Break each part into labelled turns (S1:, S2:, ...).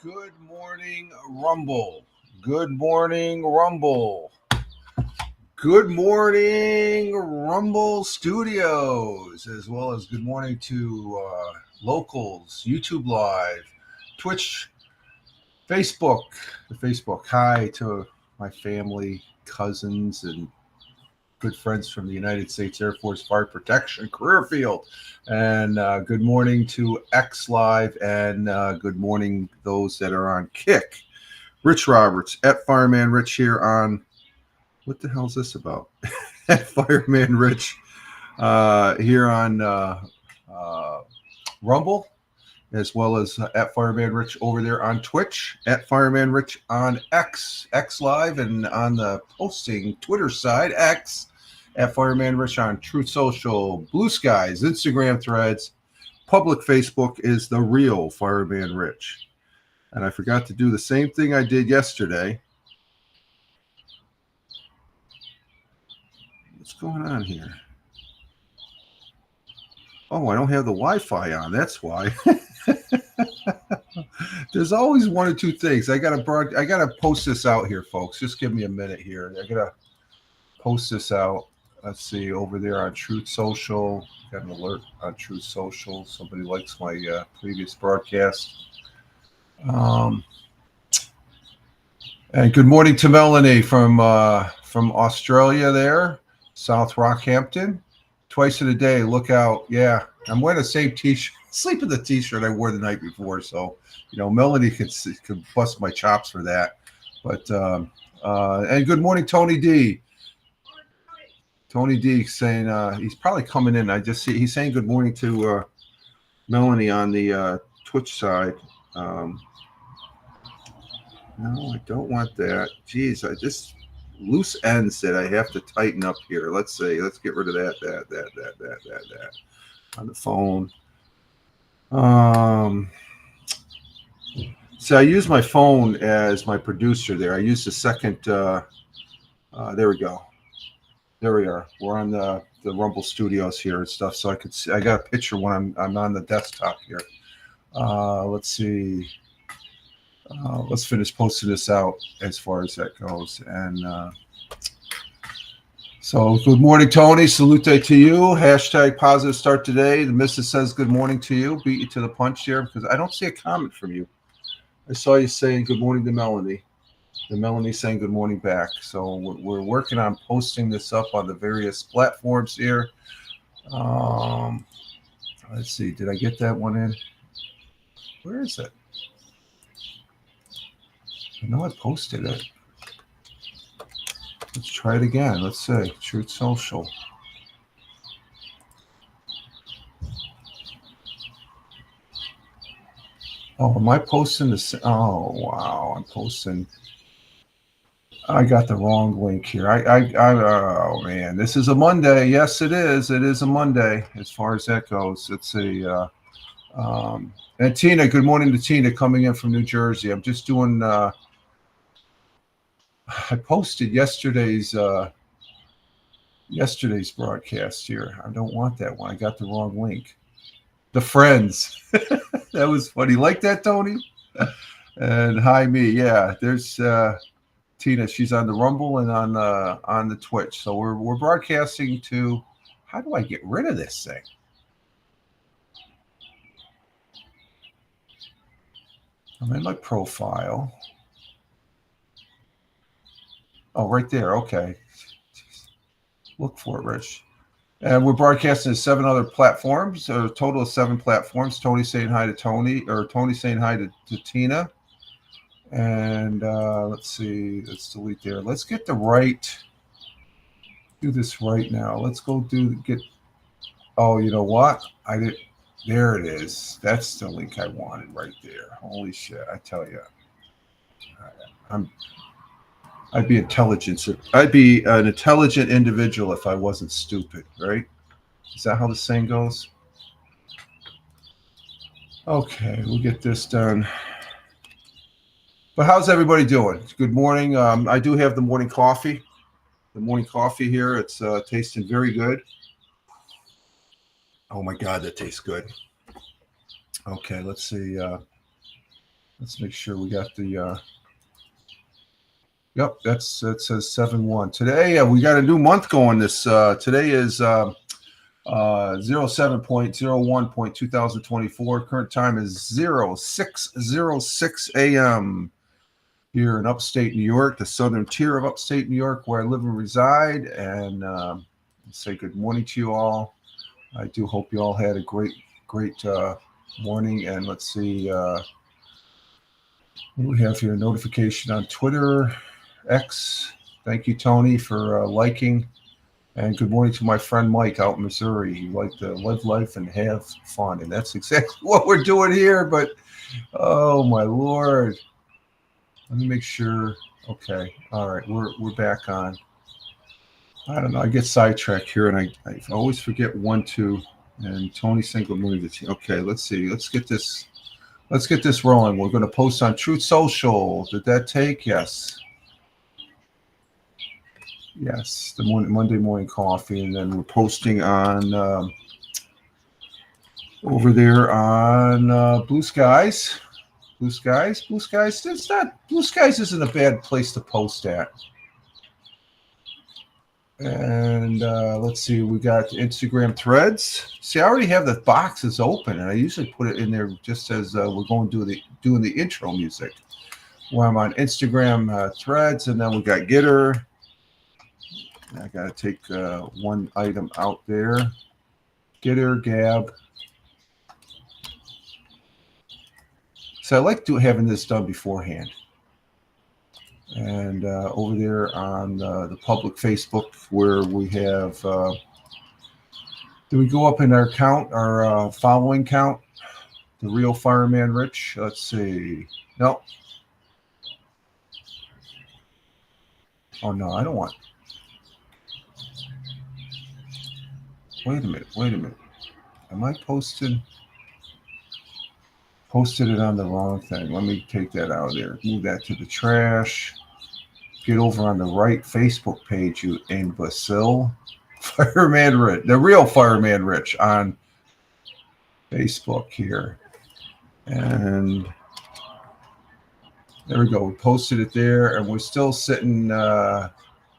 S1: Good morning, Rumble. Good morning, Rumble. Good morning, Rumble Studios, as well as good morning to locals, YouTube Live, Twitch, Facebook, the Facebook. Hi to my family, cousins, and good friends from the United States Air Force Fire Protection Career Field. And good morning to X Live, and good morning those that are on Kick. Rich Roberts at Fireman Rich here on, what the hell is this about? At Fireman Rich here on Rumble, as well as at Fireman Rich over there on Twitch, at Fireman Rich on X Live, and on the posting Twitter side, X, at Fireman Rich on Truth Social, Blue Skies, Instagram Threads, public Facebook is the real Fireman Rich. And I forgot to do the same thing I did yesterday. What's going on here? Oh, I don't have the Wi-Fi on. That's why. There's always one or two things. I gotta post this out here, folks. Just give me a minute here. I gotta post this out. Let's see, over there on Truth Social. Got an alert on Truth Social. Somebody likes my previous broadcast. And good morning to Melanie from Australia there, South Rockhampton. Twice a day, look out. Yeah, I'm wearing the same t-shirt. Sleep in the t-shirt I wore the night before. So, Melanie could bust my chops for that. But, and good morning, Tony D. Tony D saying he's probably coming in. I just see he's saying good morning to Melanie on the Twitch side. No, I don't want that. Jeez, I just loose ends that I have to tighten up here. Let's see. Let's get rid of that on the phone. So I use my phone as my producer there. I use the second. There we go. There we are. We're on the Rumble Studios here and stuff. So I could see. I got a picture when I'm on the desktop here. Let's see. Let's finish posting this out as far as that goes. And so good morning, Tony. Salute to you. Hashtag positive start today. The missus says good morning to you. Beat you to the punch here because I don't see a comment from you. I saw you saying good morning to Melanie. The Melanie saying good morning back. So we're working on posting this up on the various platforms here. Let's see. Did I get that one in? Where is it? I know I posted it. Let's try it again. Let's see. Truth Social. Oh, am I posting this? Oh, wow. I'm posting. I got the wrong link here. Oh man, this is a Monday. Yes, it is. It is a Monday as far as that goes. It's and Tina, good morning to Tina coming in from New Jersey. I'm just doing, I posted yesterday's broadcast here. I don't want that one. I got the wrong link. The Friends. That was funny. Like that, Tony? And hi, me. Yeah, there's Tina. She's on the Rumble and on the Twitch. So we're broadcasting to. How do I get rid of this thing? I'm in my profile. Oh, right there. Okay. Look for it, Rich. And we're broadcasting to 7 other platforms, a total of 7 platforms. Tony saying hi to Tony, or Tony saying hi to Tina. And let's see. Let's delete there. Let's get the right. Do this right now. Let's go get. Oh, you know what? I did. There it is. That's the link I wanted right there. Holy shit! I tell you, I'd be intelligent. I'd be an intelligent individual if I wasn't stupid, right? Is that how the saying goes? Okay, we'll get this done. But how's everybody doing? Good morning. I do have the morning coffee. The morning coffee here. It's tasting very good. Oh my God, that tastes good. Okay, let's see. Let's make sure we got the. Yep, that says 7-1. Today we got a new month going. This today is 07.01.2024. Current time is 06:06 a.m. here in upstate New York, the southern tier of upstate New York, where I live and reside. And say good morning to you all. I do hope you all had a great morning. And let's see what we have here. Notification on Twitter, X. Thank you, Tony, for liking. And good morning to my friend Mike out in Missouri. You like to live life and have fun. And that's exactly what we're doing here. But, oh, my Lord. Let me make sure. Okay. All right. We're back on. I don't know. I get sidetracked here, and I always forget 1, 2. And Tony saying good morning to you. Okay. Let's see. Let's get this rolling. We're going to post on Truth Social. Did that take? Yes. Yes, the Monday morning coffee, and then we're posting on over there on Blue Skies. Blue Skies. It's not Blue Skies isn't a bad place to post at. And let's see, we got Instagram Threads. See, I already have the boxes open, and I usually put it in there just as we're going to doing the intro music. Where I'm on Instagram Threads, and then we got Getter. I got to take one item out there. Getter, Gab. So I like having this done beforehand. And over there on the public Facebook, where we have, do we go up in our count, our following count? The Real Fireman Rich. Let's see. No. Oh, no, I don't want. Wait a minute. Am I posted it on the wrong thing? Let me take that out of there. Move that to the trash. Get over on the right Facebook page, you imbecile. Fireman Rich, the Real Fireman Rich on Facebook here. And there we go. We posted it there, and we're still sitting,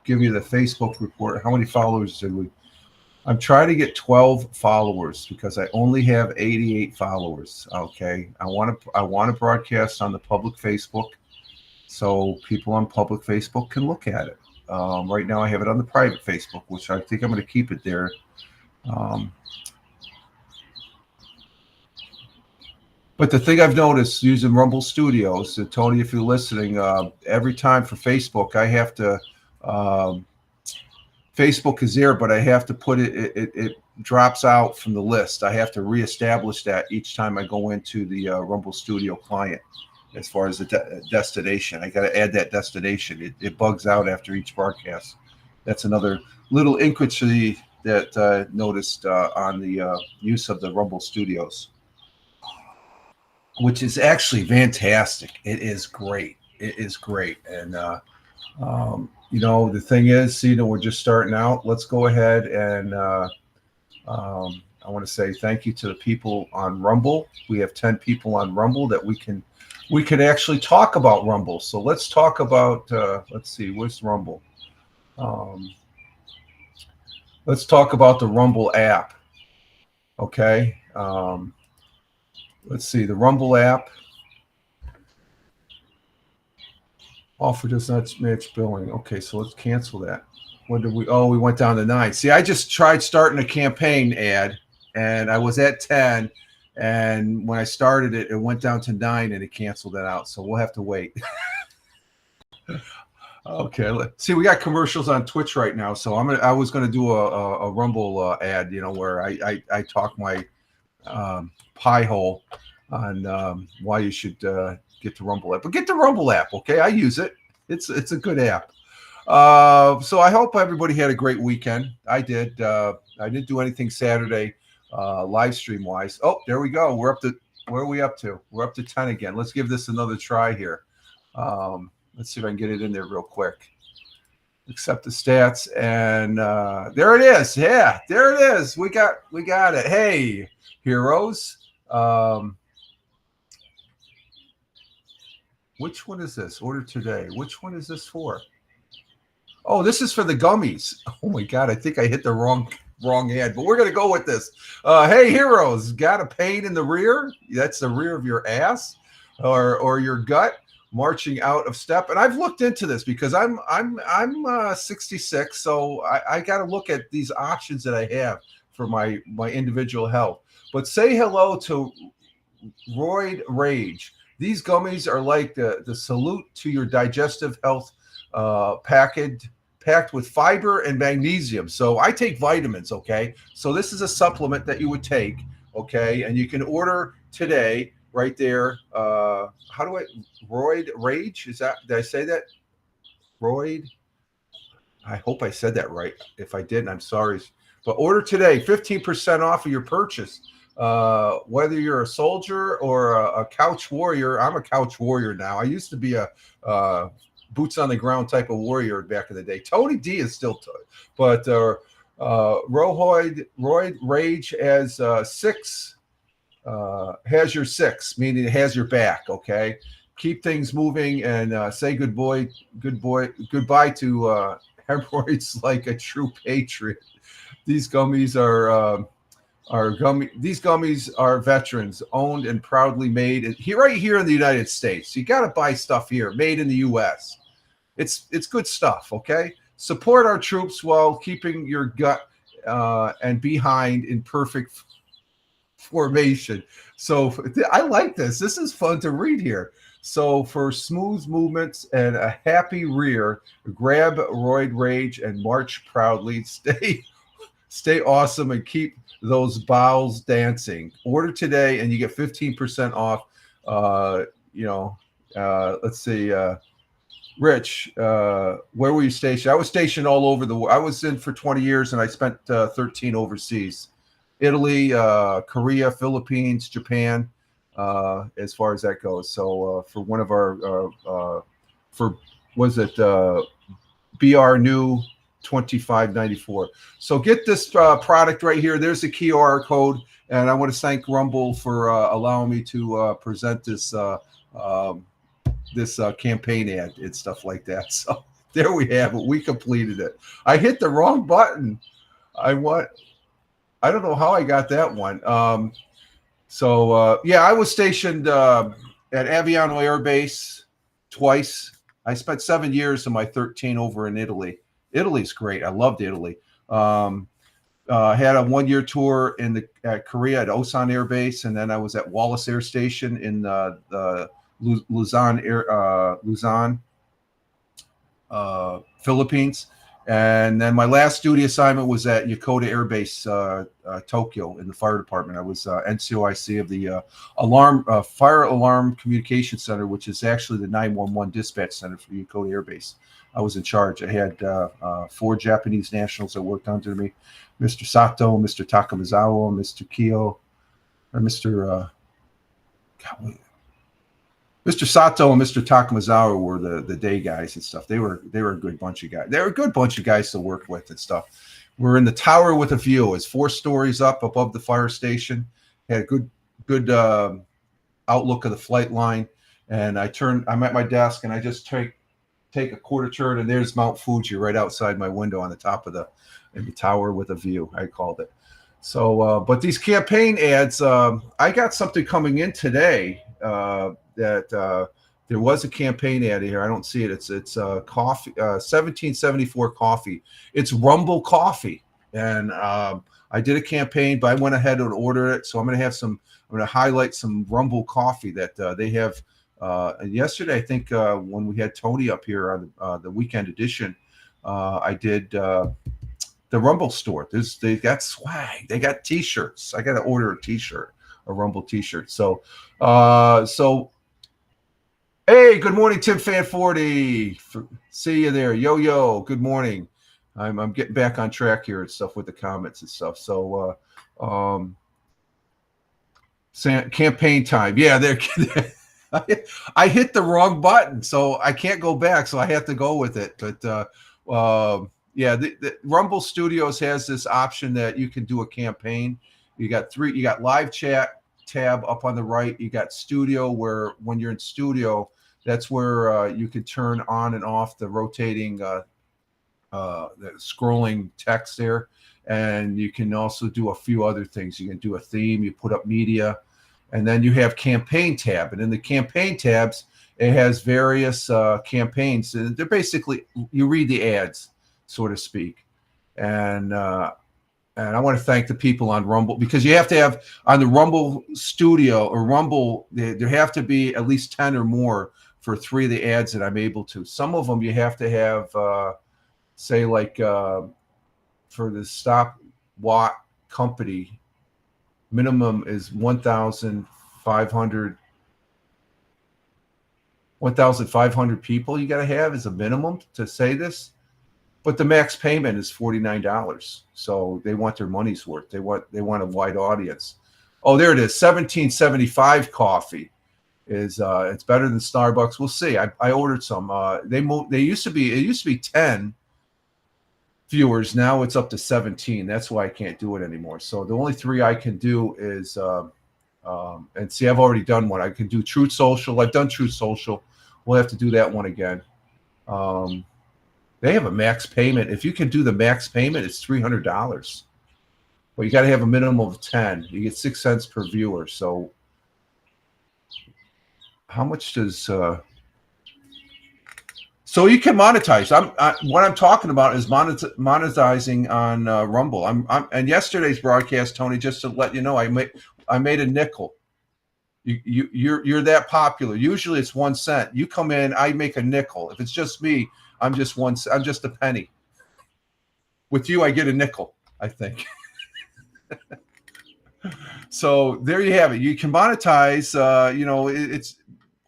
S1: give you the Facebook report. How many followers did we? I'm trying to get 12 followers because I only have 88 followers. Okay, I want to broadcast on the public Facebook, so people on public Facebook can look at it. Right now, I have it on the private Facebook, which I think I'm going to keep it there. But the thing I've noticed using Rumble Studios, Tony, if you're listening, every time for Facebook, I have to. Facebook is there, but I have to put it drops out from the list. I have to reestablish that each time I go into the Rumble Studio client. As far as the destination, I got to add that destination. It bugs out after each broadcast. That's another little inquiry that noticed on the use of the Rumble Studios, which is actually fantastic. It is great. It is great. And, the thing is, we're just starting out. Let's go ahead and I want to say thank you to the people on Rumble. We have 10 people on Rumble that we can actually talk about Rumble. So let's talk about, let's see, where's Rumble? Let's talk about the Rumble app. Okay. Let's see, the Rumble app. Offer does not match billing. Okay, so let's cancel that. What did we? Oh, we went down to 9. See, I just tried starting a campaign ad, and I was at 10. And when I started it, it went down to 9, and it canceled it out. So we'll have to wait. Okay, let's see. We got commercials on Twitch right now, so I was gonna do a Rumble ad, where I talk my pie hole on why you should get the Rumble app. But get the Rumble app, okay? I use it. It's a good app. So I hope everybody had a great weekend. I did. I didn't do anything Saturday live stream wise. Oh, there we go. We're up to, where are we up to? We're up to 10 again. Let's give this another try here. Let's see if I can get it in there real quick. Accept the stats, and there it is. Yeah, there it is. We got it. Hey, heroes. Which one is this? Order today. Which one is this for? Oh, this is for the gummies. Oh my God, I think I hit the wrong ad, but we're gonna go with this. Hey, heroes, got a pain in the rear? That's the rear of your ass or your gut marching out of step. And I've looked into this because I'm 66, so I got to look at these options that I have for my individual health. But say hello to Roid Rage. These gummies are like the salute to your digestive health, packed with fiber and magnesium. So I take vitamins, okay? So this is a supplement that you would take, okay? And you can order today right there. How do I, Roid Rage? Is that, did I say that? Roid? I hope I said that right. If I didn't, I'm sorry. But order today, 15% off of your purchase. Whether you're a soldier or a couch warrior, I'm a couch warrior now. I used to be a boots on the ground type of warrior back in the day. Tony D is still, but Roid Rage has 6, has your 6, meaning it has your back. Okay, keep things moving and say goodbye to hemorrhoids like a true patriot. These gummies these gummies are veterans owned and proudly made right here in the United States. You got to buy stuff here, made in the U.S. It's good stuff. Okay, support our troops while keeping your gut and behind in perfect formation. So I like this. This is fun to read here. So for smooth movements and a happy rear, grab Roid Rage and march proudly. Stay awesome and keep those bowels dancing. Order today and you get 15% off. Let's see. Rich, where were you stationed? I was stationed all over the world. I was in for 20 years and I spent 13 overseas. Italy, Korea, Philippines, Japan, as far as that goes. So for one of our, BR New 2594. So get this product right here. There's the QR code, and I want to thank Rumble for allowing me to present this campaign ad and stuff like that. So there we have it. We completed it. I hit the wrong button. I don't know how I got that one. I was stationed at Aviano Air Base twice. I spent 7 years of my 13 over in Italy. Italy's great. I loved Italy. Had a 1-year tour at Korea at Osan Air Base, and then I was at Wallace Air Station in the Luzon, Philippines. And then my last duty assignment was at Yokota Air Base, Tokyo, in the fire department. I was NCOIC of the Fire Alarm Communication Center, which is actually the 911 dispatch center for Yokota Air Base. I was in charge. I had 4 Japanese nationals that worked under me: Mr. Sato, Mr. Takamizawa, Mr. Kyo, or Mr. Sato and Mr. Takamizawa were the day guys and stuff. They were a good bunch of guys. They were a good bunch of guys to work with and stuff. We're in the tower with a view. It's 4 stories up above the fire station. Had a good outlook of the flight line. And I'm at my desk, and I just take a quarter turn, and there's Mount Fuji right outside my window on the top of the tower with a view, I called it. So, but these campaign ads, I got something coming in today that there was a campaign ad here. I don't see it. It's coffee, 1774 coffee. It's Rumble coffee, and I did a campaign, but I went ahead and ordered it. So I'm going to highlight some Rumble coffee that they have. And yesterday, I think when we had Tony up here on the weekend edition, I did the Rumble store. They got swag. They got T-shirts. I got to order a T-shirt, a Rumble T-shirt. So, hey, good morning, Tim Fan 40. See you there, yo. Good morning. I'm getting back on track here and stuff with the comments and stuff. So, campaign time. Yeah, there. I hit the wrong button, so I can't go back. So I have to go with it. But yeah, the Rumble Studios has this option that you can do a campaign. You got live chat tab up on the right. You got studio, where when you're in studio, that's where you can turn on and off the rotating, the scrolling text there. And you can also do a few other things. You can do a theme, you put up media, and then you have campaign tab. And in the campaign tabs, it has various campaigns. And they're basically, you read the ads, so to speak. And I want to thank the people on Rumble, because you have to have on the Rumble Studio or Rumble, there have to be at least 10 or more for 3 of the ads that I'm able to. Some of them you have to have, say like for the Stop Watt company, minimum is 1,500 people you got to have as a minimum to say this. But the max payment is $49. So they want their money's worth. They want a wide audience. Oh, there it is. 1775 coffee is it's better than Starbucks. We'll see. I ordered some. It used to be 10 viewers. Now it's up to 17. That's why I can't do it anymore. So the only 3 I can do is and see, I've already done one. I can do Truth Social. I've done Truth Social. We'll have to do that one again. They have a max payment. If you can do the max payment, it's $300. But you got to have a minimum of 10. You get 6 cents per viewer. So how much does so you can monetize. What I'm talking about is monetizing on Rumble. And yesterday's broadcast, Tony, just to let you know, I made a nickel. You're that popular. Usually it's 1 cent. You come in, I make a nickel. If it's just me, I'm just a penny. With you, I get a nickel, I think. So there you have it. You can monetize. It's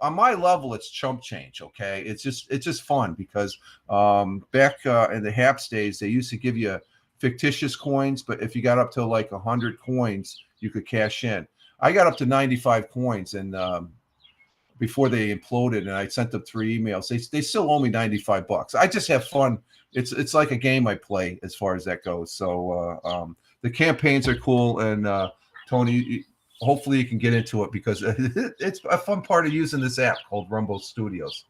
S1: on my level, it's chump change. Okay, it's just fun because back in the Haps days, they used to give you fictitious coins, but if you got up to like 100 coins, you could cash in. I got up to 95 coins, and before they imploded, and I sent them 3 emails. They still owe me $95. I just have fun. It's like a game I play as far as that goes. So the campaigns are cool, and Tony, hopefully you can get into it, because it's a fun part of using this app called Rumble Studios.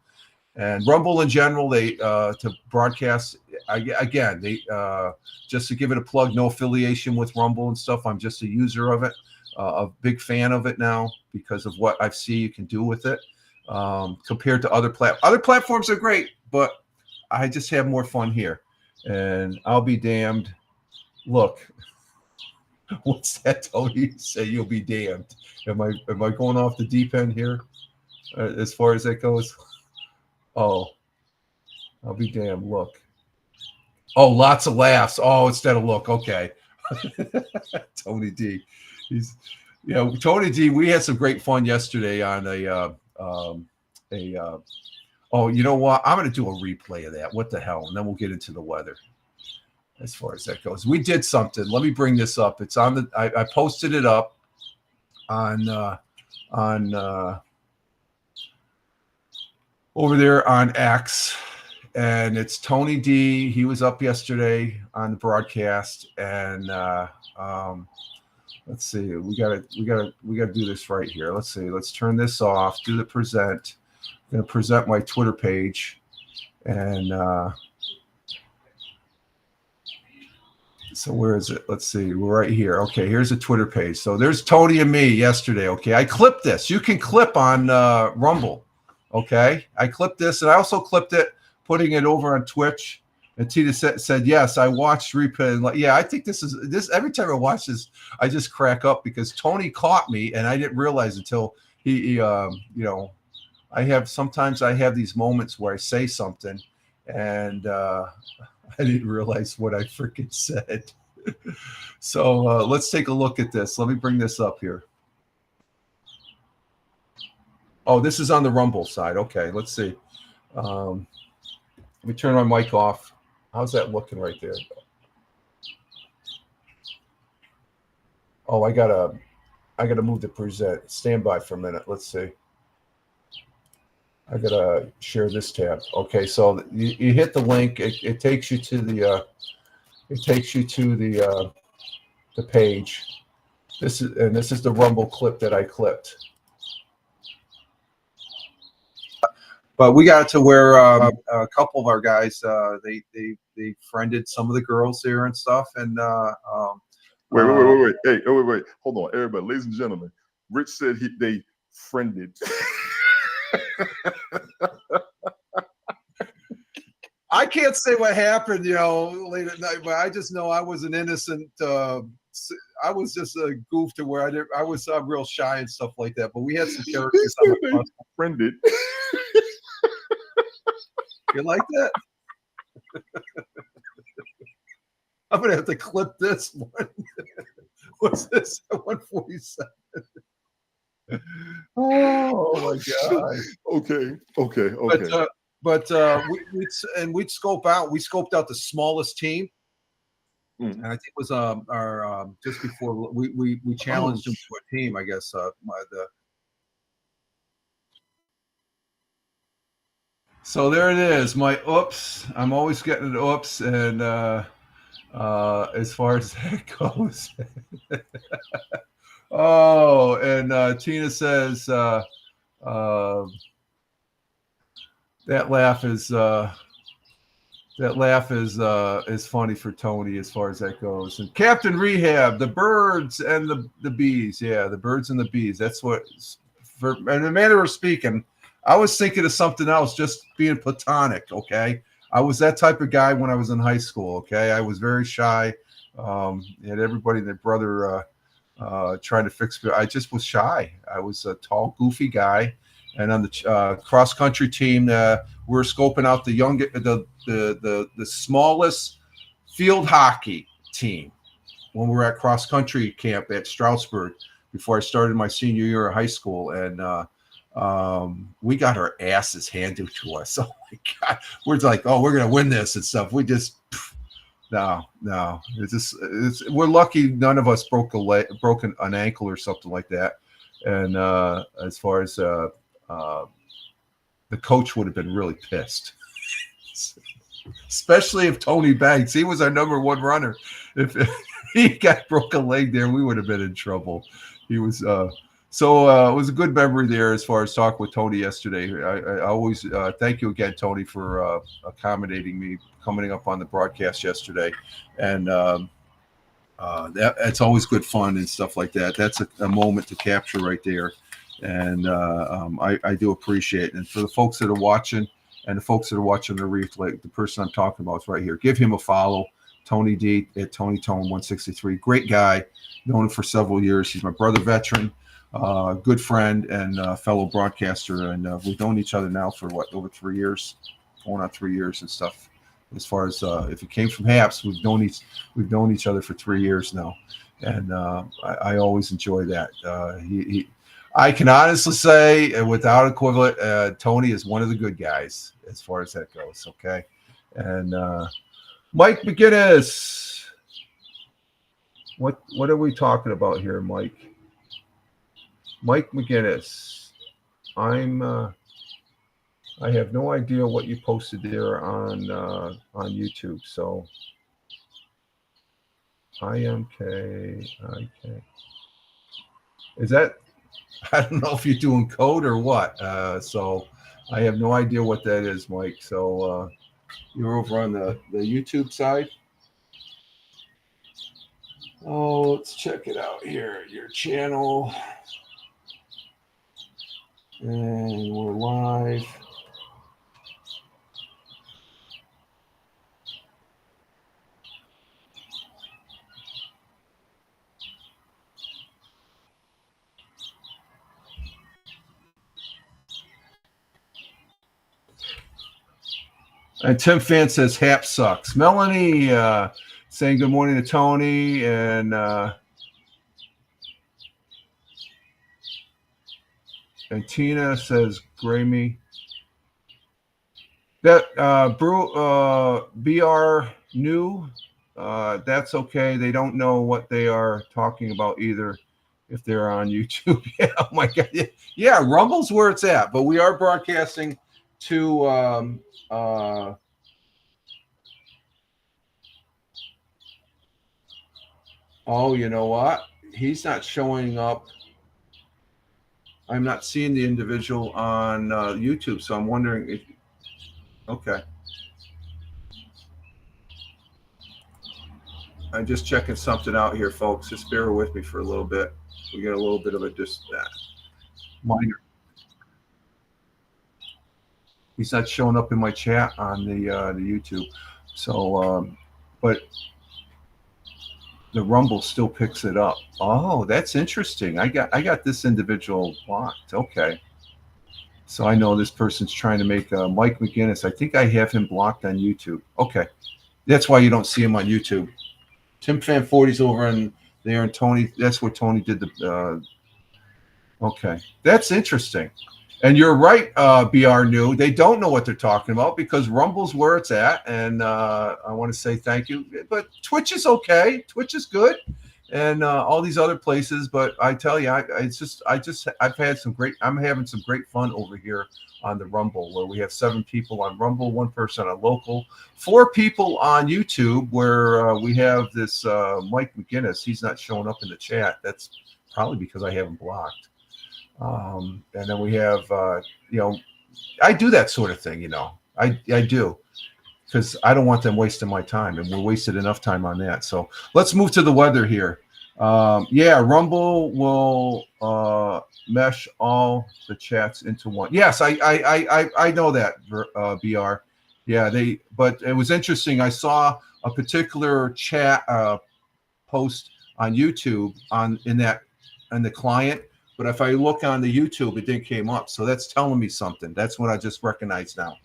S1: And Rumble in general, they to broadcast again. They just to give it a plug, no affiliation with Rumble and stuff. I'm just a user of it. A big fan of it now because of what I see you can do with it compared to other platforms are great, but I just have more fun here. And I'll be damned. Look, What's that, Tony? Say you'll be damned. Am I going off the deep end here as far as that goes? Oh, I'll be damned. Look. Oh, lots of laughs. Oh, instead of look. Okay. Tony D. Tony D. We had some great fun yesterday on oh, you know what? I'm going to do a replay of that. What the hell? And then we'll get into the weather. As far as that goes, we did something. Let me bring this up. It's on the. I posted it up on over there on X, and it's Tony D. He was up yesterday on the broadcast, and let's see. We gotta do this right here. Let's see. Let's turn this off. Do the present. I'm gonna present my Twitter page, and. So where is it? Let's see. We're right here. Okay, here's a Twitter page. So there's Tony and me yesterday. Okay, I clipped this. You can clip on Rumble. Okay, I clipped this, and I also clipped it, putting it over on Twitch. And Tina said, yes, I watched replay. And yeah, I think this. Every time I watch this, I just crack up because Tony caught me, and I didn't realize until he sometimes I have these moments where I say something, and I didn't realize what I freaking said. So let's take a look at this. Let me bring this up here. Oh, this is on the Rumble side. Okay, let's see. Let me turn my mic off. How's that looking right there? Oh, I gotta move the present. Stand by for a minute. Let's see. I gotta share this tab. Okay, so you hit the link. It takes you to the the page. This is the Rumble clip that I clipped. But we got to where a couple of our guys they friended some of the girls there and stuff. And
S2: wait. Hey, wait. Hold on, everybody, ladies and gentlemen. Rich said they friended.
S1: I can't say what happened, late at night, but I just know I was an innocent. I was just a goof to where I was real shy and stuff like that. But we had some characters.
S2: Friended.
S1: You like that? I'm gonna have to clip this one. What's this? 147. Oh my god.
S2: Okay.
S1: But we'd scope out. We scoped out the smallest team, and I think it was our just before we challenged them to a team. I guess So there it is. My oops. I'm always getting an oops, and as far as that goes. Oh, and Tina says that laugh is funny for Tony as far as that goes. And Captain Rehab, the birds and the bees. Yeah, the birds and the bees. That's what. In a manner of speaking, I was thinking of something else, just being platonic. Okay, I was that type of guy when I was in high school. Okay, I was very shy. And everybody and their brother. Trying to fix it. I just was shy. I was a tall, goofy guy, and on the cross country team, we're scoping out the smallest field hockey team when we were at cross country camp at Stroudsburg before I started my senior year of high school, and we got our asses handed to us. Oh my god, we're like, oh, we're gonna win this and stuff. We just. No. We're lucky none of us broken an ankle or something like that. And as far as the coach would have been really pissed, especially if Tony Banks, he was our number one runner. If he got broken leg there, we would have been in trouble. He was so it was a good memory there as far as talking with Tony yesterday. I always thank you again, Tony, for accommodating me coming up on the broadcast yesterday, and that's always good fun and stuff like that. That's a moment to capture right there, and I do appreciate it. And for the folks that are watching and the folks that are watching the replay, the person I'm talking about is right here. Give him a follow. Tony D at Tony Tone 163. Great guy. Known him for several years. He's my brother veteran, good friend, and fellow broadcaster. And we've known each other now for over 3 years, going on 3 years and stuff. As far as if it came from Haps, we've known each other for 3 years now, and I always enjoy that. I can honestly say, without equivalent, Tony is one of the good guys as far as that goes. Okay, and Mike McGinnis, what are we talking about here, Mike? Mike McGinnis, I have no idea what you posted there on YouTube. So IMK. Is that? I don't know if you're doing code or what. So I have no idea what that is, Mike. So you're over on the YouTube side. Oh, let's check it out here. Your channel, and we're live. And Tim Fan says Hap sucks. Melanie saying good morning to Tony, and Tina says Grammy. That BR new, that's okay. They don't know what they are talking about either if they're on YouTube. Yeah, oh my God. Yeah, Rumble's where it's at, but we are broadcasting to oh, you know what? He's not showing up. I'm not seeing the individual on YouTube, so I'm wondering if. Okay. I'm just checking something out here, folks. Just bear with me for a little bit. We get a little bit of a minor. He's not showing up in my chat on the YouTube. So, but the Rumble still picks it up. Oh, that's interesting. I got this individual blocked. Okay. So I know this person's trying to make Mike McGinnis. I think I have him blocked on YouTube. Okay. That's why you don't see him on YouTube. Tim Fan 40's over in there, and Tony, that's where Tony did the okay. That's interesting. And you're right, BR New. They don't know what they're talking about because Rumble's where it's at. And I want to say thank you. But Twitch is okay. Twitch is good. And all these other places. But I tell you, I'm having some great fun over here on the Rumble, where we have 7 people on Rumble, 1 person on local, 4 people on YouTube, where we have this Mike McGinnis. He's not showing up in the chat. That's probably because I have him blocked. And then we have, I do that sort of thing, I do, because I don't want them wasting my time, and we wasted enough time on that. So let's move to the weather here. Yeah, Rumble will mesh all the chats into one. Yes, I know that, BR. Yeah, but it was interesting. I saw a particular chat post on YouTube in the client. But if I look on the YouTube, it didn't came up. So that's telling me something. That's what I just recognized now.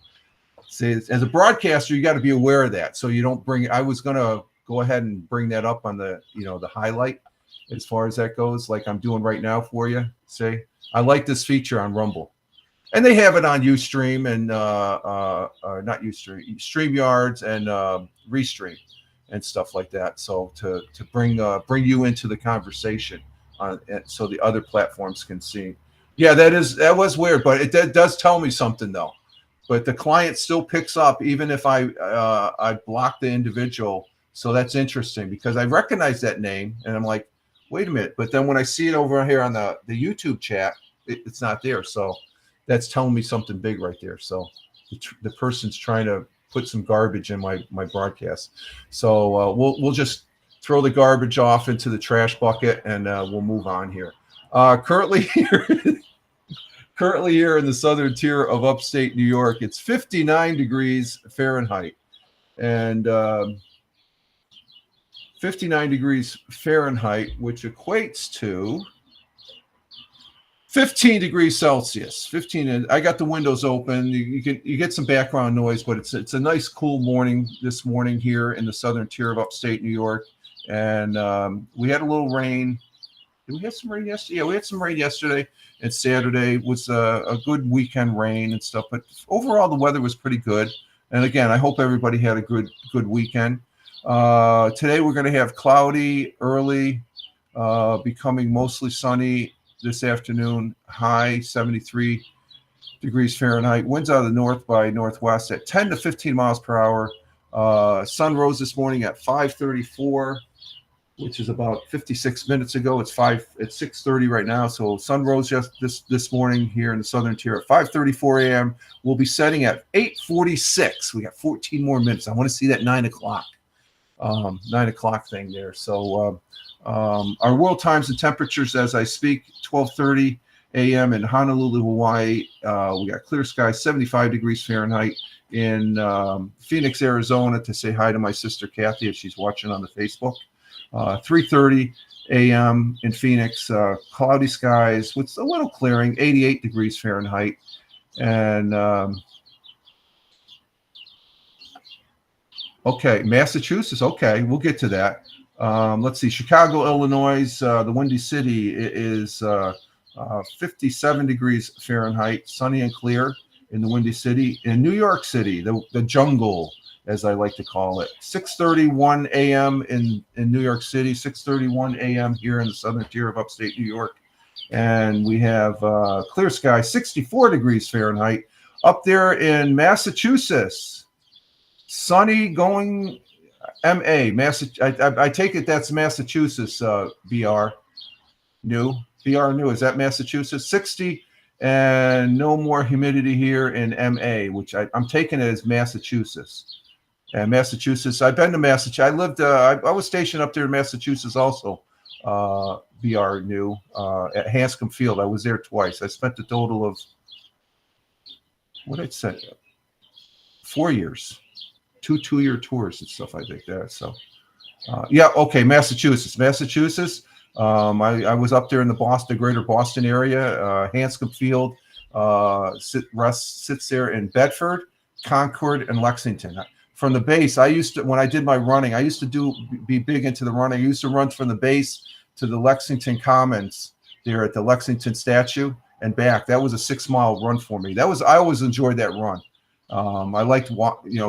S1: See, as a broadcaster, you got to be aware of that. So you don't bring it. I was going to go ahead and bring that up on the, the highlight as far as that goes, like I'm doing right now for you. See, I like this feature on Rumble. And they have it on Ustream and not Ustream, StreamYards and Restream and stuff like that. So to bring you into the conversation. So the other platforms can see. Yeah, that was weird, but it does tell me something though. But the client still picks up even if I block the individual. So that's interesting because I recognize that name and I'm like, wait a minute. But then when I see it over here on the YouTube chat, it's not there. So that's telling me something big right there. So the person's trying to put some garbage in my broadcast. So we'll just throw the garbage off into the trash bucket, and we'll move on here. Currently here in the southern tier of upstate New York, it's 59 degrees Fahrenheit. And 59 degrees Fahrenheit, which equates to 15 degrees Celsius. 15. I got the windows open. You get some background noise, but it's a nice cool morning this morning here in the southern tier of upstate New York. And we had a little rain. Did we have some rain yesterday? Yeah, we had some rain yesterday and Saturday. Was a good weekend rain and stuff. But overall, the weather was pretty good. And again, I hope everybody had a good weekend. Today we're going to have cloudy early, becoming mostly sunny this afternoon. High 73 degrees Fahrenheit. Winds out of the north by northwest at 10 to 15 miles per hour. Sun rose this morning at 5:34, which is about 56 minutes ago. It's 6:30 right now. So sun rose just this morning here in the southern tier at 5:34 a.m. We'll be setting at 8:46. We got 14 more minutes. I want to see that 9 o'clock. 9 o'clock thing there. So our world times and temperatures as I speak, 12:30 a.m. in Honolulu, Hawaii. We got clear skies, 75 degrees Fahrenheit. In Phoenix, Arizona, to say hi to my sister Kathy as she's watching on the Facebook. 3:30 a.m. in Phoenix, cloudy skies with a little clearing, 88 degrees Fahrenheit. And okay, Massachusetts. Okay, we'll get to that. Let's see, Chicago, Illinois, the Windy City is 57 degrees Fahrenheit, sunny and clear in the Windy City. In New York City, the jungle, as I like to call it, 6:31 a.m. in New York City, 6:31 a.m. here in the southern tier of upstate New York. And we have clear sky, 64 degrees Fahrenheit. Up there in Massachusetts, sunny going MA. I take it that's Massachusetts, BR new. BR new, is that Massachusetts? 60 and no more humidity here in MA, which I'm taking it as Massachusetts. And Massachusetts, I've been to Massachusetts. I lived, I was stationed up there in Massachusetts also, BR new, at Hanscom Field. I was there twice. I spent a total of, what did I say, 4 years, two-year tours and stuff like that. So, yeah, okay, Massachusetts. I was up there in the greater Boston area. Hanscom Field sits there in Bedford, Concord, and Lexington. From the base, when I did my running, I used to be big into the running. I used to run from the base to the Lexington Commons there at the Lexington statue and back. That was a 6-mile run for me. I always enjoyed that run. I liked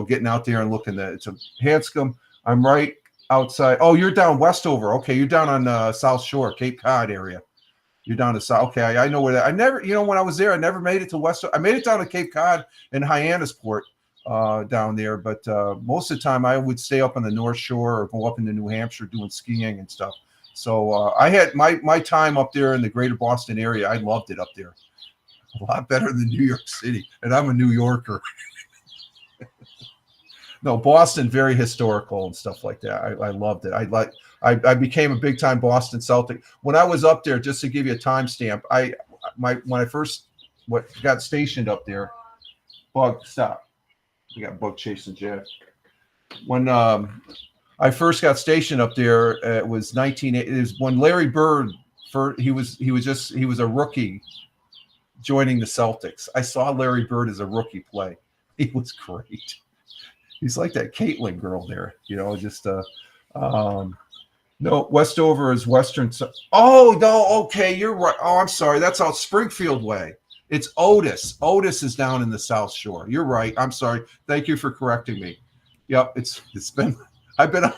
S1: getting out there and looking at it. It's a Hanscom. I'm right outside. Oh, you're down Westover. Okay, you're down on the South Shore, Cape Cod area. You're down to South. Okay, I know where that. I never, when I was there, I never made it to Westover. I made it down to Cape Cod and Hyannisport down there, but most of the time I would stay up on the North Shore or go up into New Hampshire doing skiing and stuff. So I had my time up there in the greater Boston area. I loved it up there. A lot better than New York City, and I'm a New Yorker. No, Boston, very historical and stuff like that. I loved it. I became a big time Boston Celtic when I was up there. Just to give you a timestamp, when I first got stationed up there. Bug, stop. We got bug chasing Jack. When I first got stationed up there, it was when Larry Bird he was a rookie joining the Celtics. I saw Larry Bird as a rookie play. He was great. He's like that Caitlin girl there, just no, Westover is western. Oh, no, okay, you're right. Oh, I'm sorry. That's out Springfield way. It's Otis. Otis is down in the South Shore. You're right. I'm sorry. Thank you for correcting me. Yep, it's been a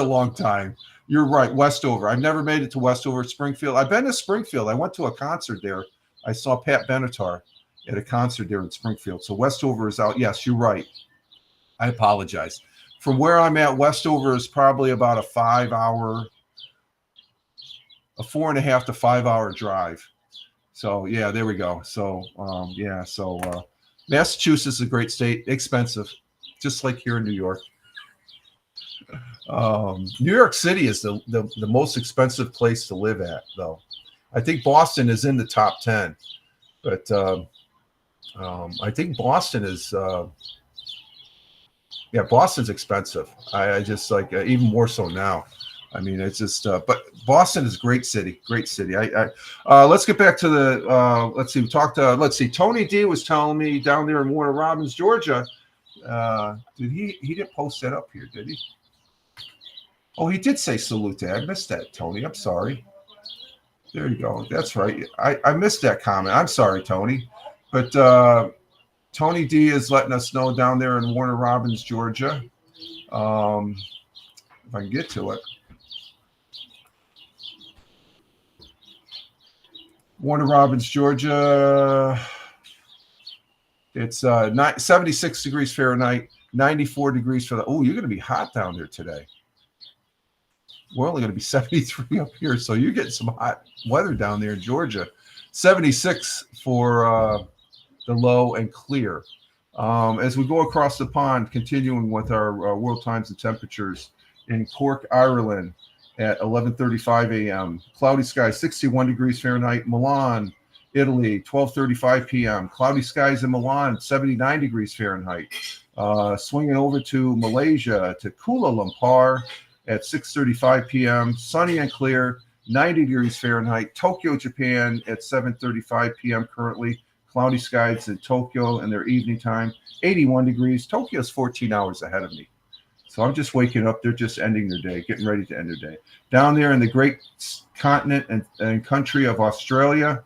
S1: long time. You're right, Westover. I've never made it to Westover, Springfield. I've been to Springfield. I went to a concert there. I saw Pat Benatar at a concert there in Springfield. So Westover is out. Yes, you're right. I apologize. From where I'm at, Westover is probably about a 4.5 to 5 hour drive. So yeah, there we go. So Massachusetts is a great state, expensive, just like here in New York. New York City is the most expensive place to live at, though. I think Boston is in the top 10, but I think Boston is Yeah, Boston's expensive. I just like even more so now. I mean, it's just, but Boston is a great city, great city. Let's get back to the, let's see, let's see, Tony D was telling me down there in Warner Robins, Georgia. He didn't post that up here, did he? Oh, he did say salute. I missed that, Tony. I'm sorry. There you go. That's right. I missed that comment. I'm sorry, Tony. But Tony D is letting us know down there in Warner Robins, Georgia. If I can get to it. Warner Robins, Georgia. It's 76 degrees Fahrenheit, 94 degrees for the. Oh, you're going to be hot down there today. We're only going to be 73 up here, so you're getting some hot weather down there in Georgia. 76 for the low and clear. As we go across the pond, continuing with our world times and temperatures in Cork, Ireland at 11:35 a.m. Cloudy skies, 61 degrees Fahrenheit. Milan, Italy, 12:35 p.m. Cloudy skies in Milan, 79 degrees Fahrenheit. Swinging over to Malaysia, to Kuala Lumpur at 6:35 p.m. Sunny and clear, 90 degrees Fahrenheit. Tokyo, Japan at 7:35 p.m. currently. Cloudy skies in Tokyo in their evening time, 81 degrees. Tokyo's 14 hours ahead of me. So I'm just waking up. They're just ending their day, getting ready to end their day. Down there in the great continent and country of Australia,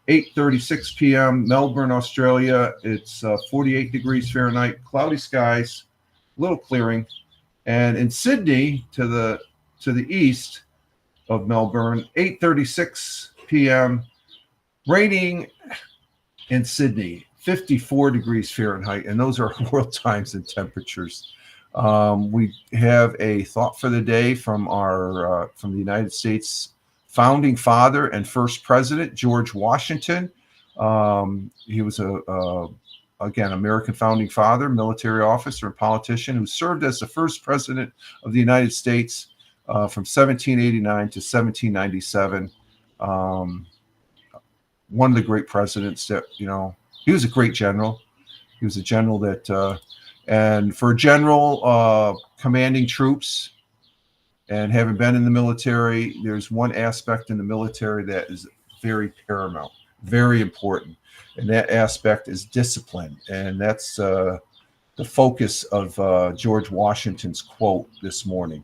S1: 8:36 p.m. Melbourne, Australia. It's 48 degrees Fahrenheit, cloudy skies, little clearing. And in Sydney, to the east of Melbourne, 8:36 p.m. Raining in Sydney, 54 degrees Fahrenheit, and those are world times and temperatures. We have a thought for the day from the United States founding father and first president, George Washington. He was again, American founding father, military officer, and politician who served as the first president of the United States from 1789 to 1797. One of the great presidents that, he was a great general. He was a general that, and for a general commanding troops and having been in the military, there's one aspect in the military that is very paramount, very important. And that aspect is discipline. And that's the focus of George Washington's quote this morning.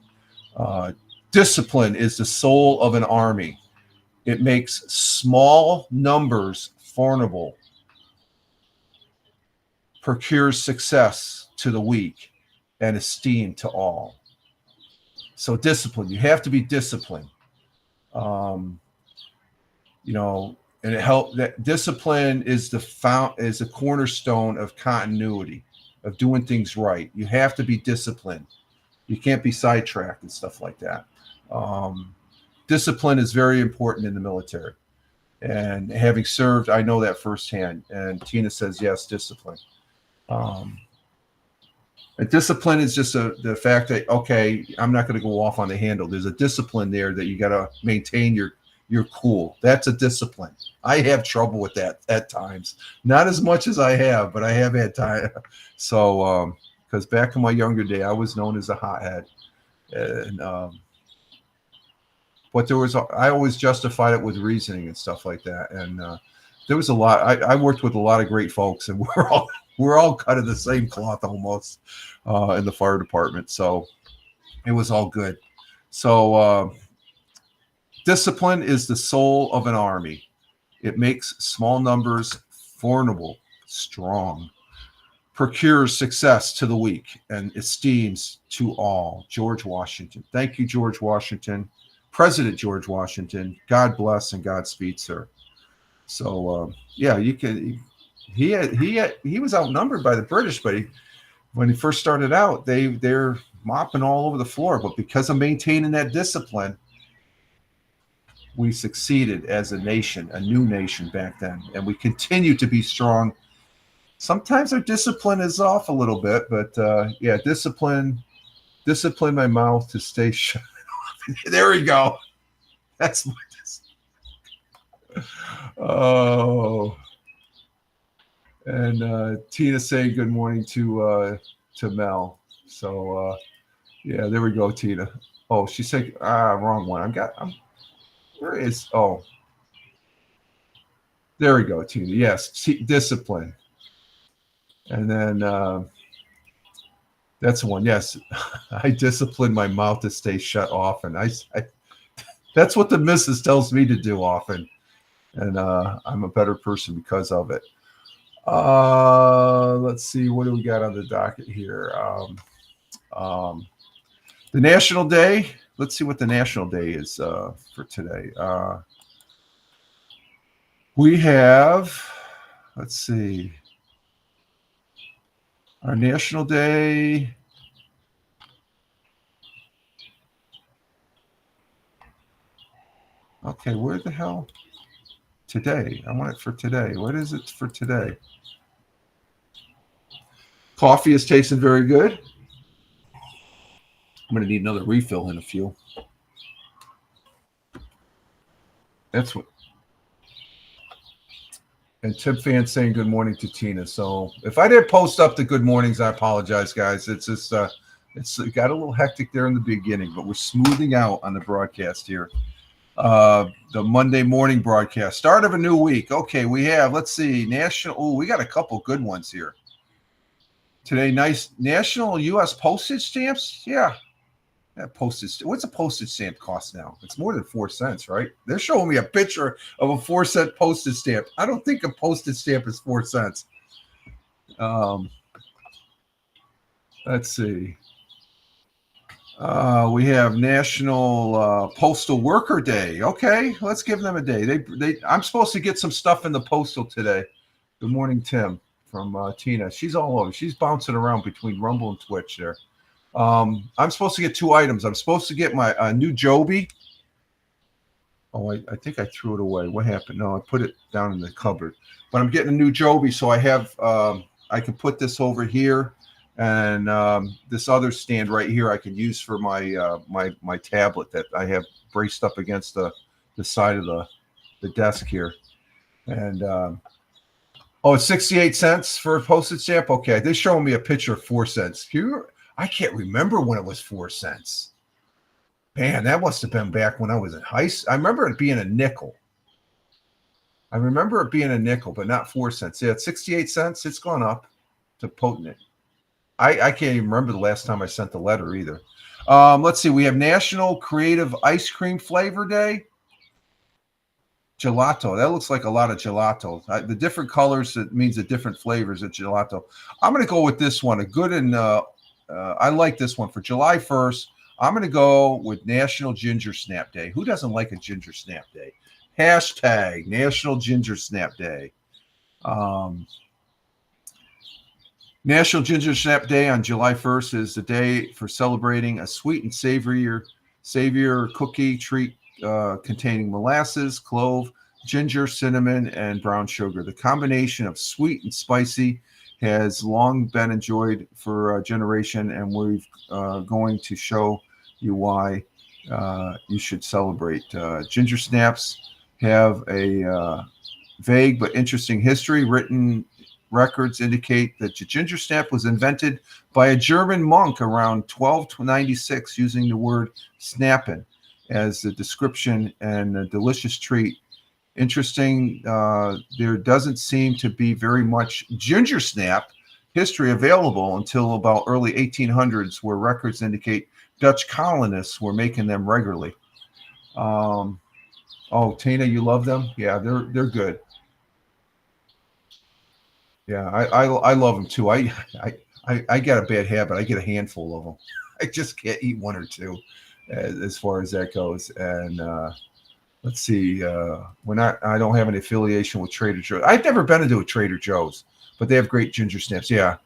S1: Discipline is the soul of an army. It makes small numbers formidable, procures success to the weak, and esteem to all. So discipline, you have to be disciplined. And it helps. That discipline is is a cornerstone of continuity, of doing things right. You have to be disciplined. You can't be sidetracked and stuff like that. Discipline is very important in the military. And having served, I know that firsthand. And Tina says, yes, discipline. And discipline is just the fact that, okay, I'm not going to go off on the handle. There's a discipline there that you got to maintain your cool. That's a discipline. I have trouble with that at times. Not as much as I have, but I have had time. So, because back in my younger day, I was known as a hothead. And, but I always justified it with reasoning and stuff like that. And there was a lot. I worked with a lot of great folks, and we're all cut of the same cloth almost in the fire department. So it was all good. So discipline is the soul of an army. It makes small numbers formidable, strong, procures success to the weak, and esteems to all. George Washington. Thank you, George Washington. President George Washington. God bless and Godspeed, sir. So you can. He was outnumbered by the British, but when he first started out, they're mopping all over the floor. But because of maintaining that discipline, we succeeded as a nation, a new nation back then, and we continue to be strong. Sometimes our discipline is off a little bit, but discipline my mouth to stay shut. There we go. That's my discipline. Oh. And Tina saying good morning to Mel. So yeah, there we go, Tina. Oh, she said wrong one. Where is there we go, Tina. Yes, discipline. And then that's the one. Yes, I discipline my mouth to stay shut often. I that's what the missus tells me to do often, and I'm a better person because of it. Let's see, what do we got on the docket here? The National Day. Let's see what the National Day is for today. We have, let's see, our National Day. Okay, where the hell? Today. I want it for today. What is it for today? Coffee is tasting very good. I'm going to need another refill in a few. That's what. And Tim Fan saying good morning to Tina. So if I didn't post up the good mornings, I apologize, guys. It's just it's got a little hectic there in the beginning, but we're smoothing out on the broadcast here. The Monday morning broadcast, start of a new week. Okay, we have, let's see, national. Oh, we got a couple good ones here today. Nice national U.S. postage stamps. Yeah, that postage. What's a postage stamp cost now? It's more than 4 cents, right? They're showing me a picture of a 4-cent postage stamp. I don't think a postage stamp is 4 cents. Let's see. We have National Postal Worker Day. Okay, let's give them a day. I'm supposed to get some stuff in the postal today. Good morning, Tim, from Tina. She's all over. She's bouncing around between Rumble and Twitch there. I'm supposed to get 2 items. I'm supposed to get my new Joby. Oh, I think I threw it away. What happened? No, I put it down in the cupboard. But I'm getting a new Joby, so I have I can put this over here. And this other stand right here I can use for my my tablet that I have braced up against the side of the desk here. And it's 68 cents for a postage stamp. Okay, they're showing me a picture of 4 cents. I can't remember when it was 4 cents. Man, that must have been back when I was in high school. I remember it being a nickel. But not 4 cents. Yeah, it's 68 cents. It's gone up to potent it. I can't even remember the last time I sent the letter either. Let's see. We have National Creative Ice Cream Flavor Day. Gelato. That looks like a lot of gelato. The different colors, it means the different flavors of gelato. I'm going to go with this one. I like this one. For July 1st, I'm going to go with National Ginger Snap Day. Who doesn't like a Ginger Snap Day? Hashtag National Ginger Snap Day. National Ginger Snap Day on July 1st is the day for celebrating a sweet and savory cookie treat containing molasses, clove, ginger, cinnamon, and brown sugar. The combination of sweet and spicy has long been enjoyed for a generation, and we're going to show you why you should celebrate. Ginger snaps have a vague but interesting history. Written records indicate that the ginger snap was invented by a German monk around 1296 using the word snappen as a description and a delicious treat. Interesting, there doesn't seem to be very much ginger snap history available until about early 1800s, where records indicate Dutch colonists were making them regularly. Tina, you love them? Yeah, they're good. Yeah, I love them too. I got a bad habit. I get a handful of them. I just can't eat 1 or 2, as far as that goes. And let's see, I don't have any affiliation with Trader Joe's. I've never been into a Trader Joe's, but they have great ginger snaps. Yeah,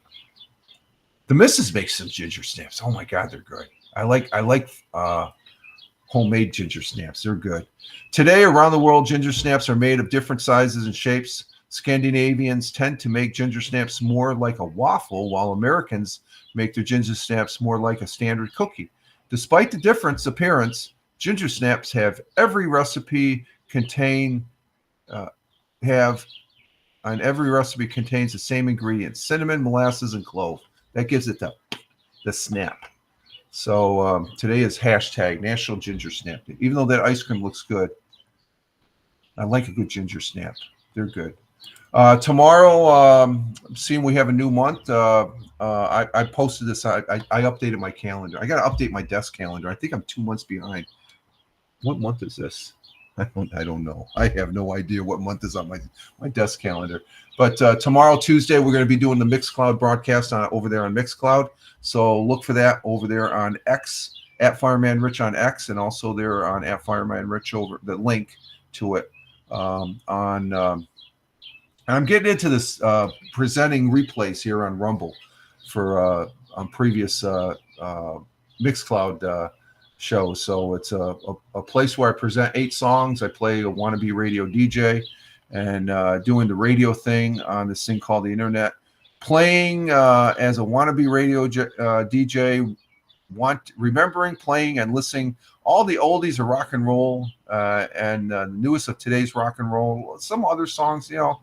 S1: the missus makes some ginger snaps. Oh my God, they're good. I like homemade ginger snaps. They're good. Today, around the world, ginger snaps are made of different sizes and shapes. Scandinavians tend to make ginger snaps more like a waffle, while Americans make their ginger snaps more like a standard cookie. Despite the different appearance, ginger snaps have every recipe contains the same ingredients: cinnamon, molasses, and clove. That gives it the the snap. So today is hashtag National Ginger Snap Day. Even though that ice cream looks good, I like a good ginger snap. They're good. Tomorrow, seeing we have a new month. I posted this. I updated my calendar. I got to update my desk calendar. I think I'm 2 months behind. What month is this? I don't know. I have no idea what month is on my desk calendar. But tomorrow, Tuesday, we're going to be doing the Mixcloud broadcast over there on Mixcloud. So look for that over there on X, at Fireman Rich on X, and also there on at Fireman Rich over the link to it and I'm getting into this presenting replays here on Rumble for on previous Mixcloud shows. So it's a place where I present 8 songs. I play a wannabe radio DJ and doing the radio thing on this thing called the internet. Playing as a wannabe radio DJ, remembering, playing, and listening all the oldies of rock and roll and the newest of today's rock and roll. Some other songs, the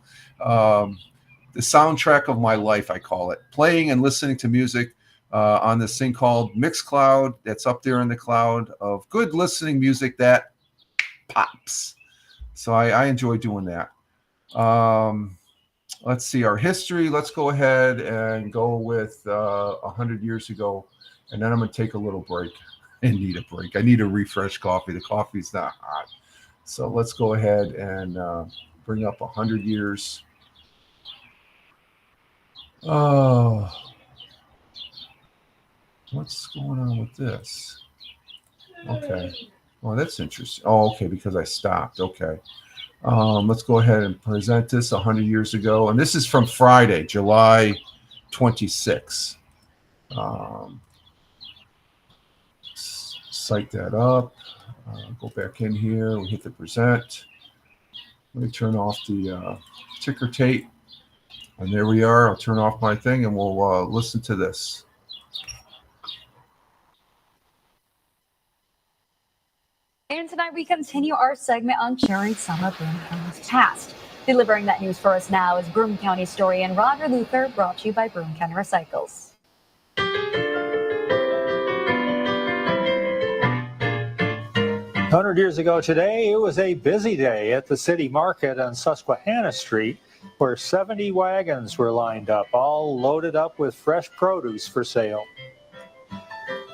S1: soundtrack of my life, I call it. Playing and listening to music on this thing called Mixcloud that's up there in the cloud of good listening music that pops. So I enjoy doing that. Let's see our history. Let's go ahead and go with 100 years ago. And then I'm going to take a little break. I need a break. I need a refresh coffee. The coffee's not hot. So let's go ahead and bring up 100 years. Oh, what's going on with this? Okay. Oh, that's interesting. Oh, okay, because I stopped. Okay. Let's go ahead and present this 100 years ago. And this is from Friday, July 26. Cite that up. Go back in here. We hit the present. Let me turn off the ticker tape. And there we are. I'll turn off my thing and we'll listen to this.
S3: And tonight we continue our segment on sharing some of Broome County's past. Delivering that news for us now is Broome County historian Roger Luther, brought to you by Broome County Recycles.
S4: 100 years ago today, it was a busy day at the city market on Susquehanna Street, where 70 wagons were lined up, all loaded up with fresh produce for sale.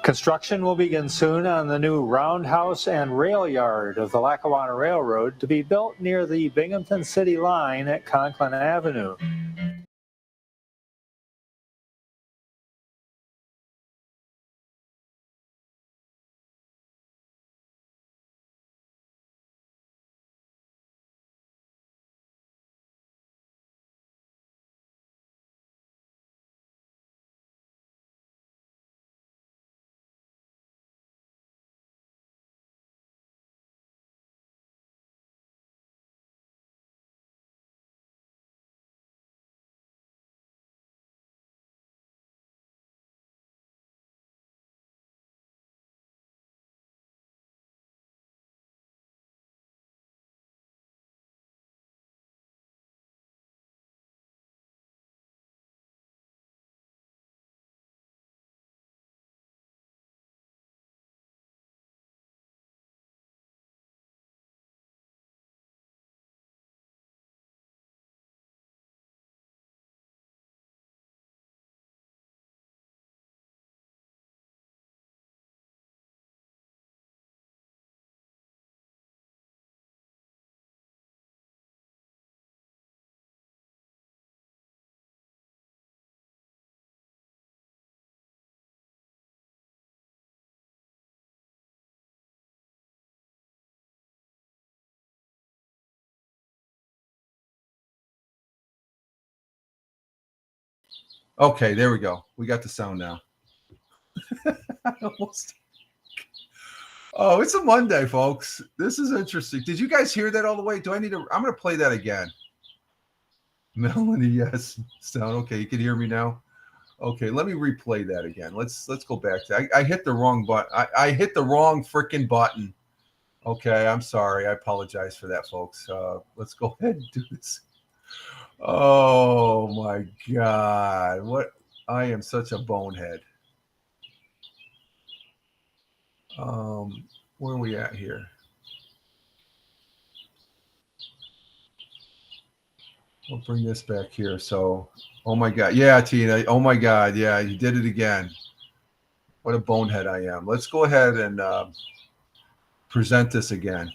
S4: Construction will begin soon on the new roundhouse and rail yard of the Lackawanna Railroad to be built near the Binghamton City line at Conklin Avenue.
S1: Okay, there we go. We got the sound now. Almost. Oh, it's a Monday, folks. This is interesting. Did you guys hear that all the way? Do I need to? I'm going to play that again. Melanie, yes. Sound okay. You can hear me now. Okay, let me replay that again. Let's go back to. I hit the wrong button. I hit the wrong freaking button. Okay, I'm sorry. I apologize for that, folks. Let's go ahead and do this. Oh my God! What? I am such a bonehead. Where are we at here? We'll bring this back here. So, oh my God. Yeah, Tina. Oh my God. Yeah, you did it again. What a bonehead I am. Let's go ahead and present this again.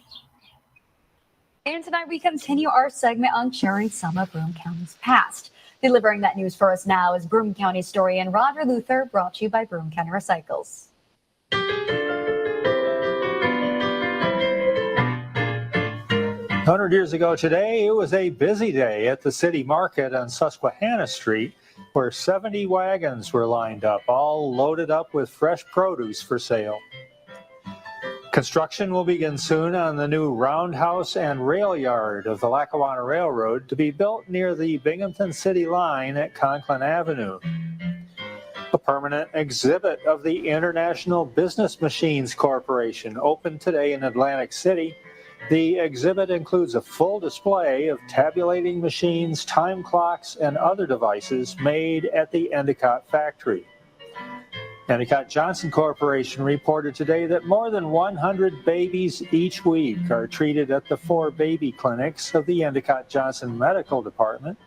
S3: And tonight we continue our segment on sharing some of Broome County's past. Delivering that news for us now is Broome County historian Roger Luther, brought to you by Broome County Recycles.
S4: 100 years ago today, it was a busy day at the city market on Susquehanna Street, where 70 wagons were lined up, all loaded up with fresh produce for sale. Construction will begin soon on the new roundhouse and rail yard of the Lackawanna Railroad to be built near the Binghamton City line at Conklin Avenue. A permanent exhibit of the International Business Machines Corporation opened today in Atlantic City. The exhibit includes a full display of tabulating machines, time clocks, and other devices made at the Endicott factory. Endicott Johnson Corporation reported today that more than 100 babies each week are treated at the 4 baby clinics of the Endicott Johnson Medical Department.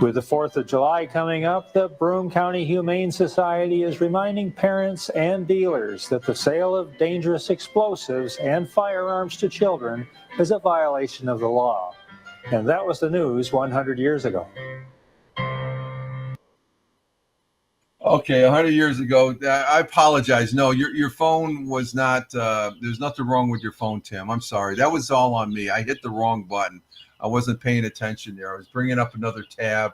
S4: With the 4th of July coming up, the Broome County Humane Society is reminding parents and dealers that the sale of dangerous explosives and firearms to children is a violation of the law. And that was the news 100 years ago.
S1: Okay, 100 years ago. I apologize. No, your phone was not, there's nothing wrong with your phone, Tim. I'm sorry. That was all on me. I hit the wrong button. I wasn't paying attention there. I was bringing up another tab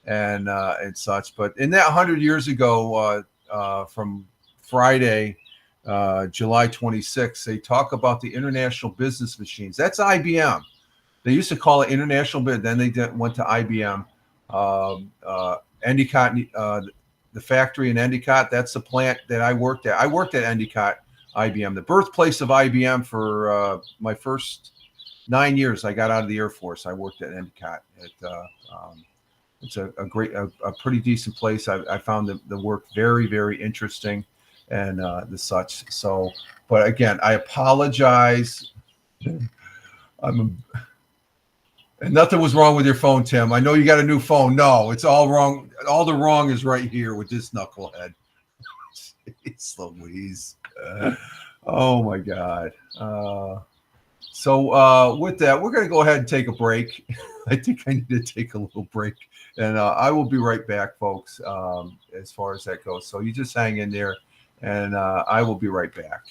S1: and such. But in that 100 years ago, from Friday, July 26th, they talk about the International Business Machines. That's IBM. They used to call it International Business. Then they went to IBM. Endicott, the factory in Endicott, that's the plant that I worked at. I worked at Endicott IBM, the birthplace of IBM for my first 9 years. I got out of the Air Force. I worked at Endicott. It's a pretty decent place. I found the work very, very interesting and the such. So, but again, I apologize. And nothing was wrong with your phone, Tim. I know you got a new phone. No, it's all wrong. All the wrong is right here with this knucklehead. It's Louise. Oh my God. So with that, we're going to go ahead and take a break. I think I need to take a little break, and I will be right back, folks, as far as that goes. So you just hang in there, and I will be right back.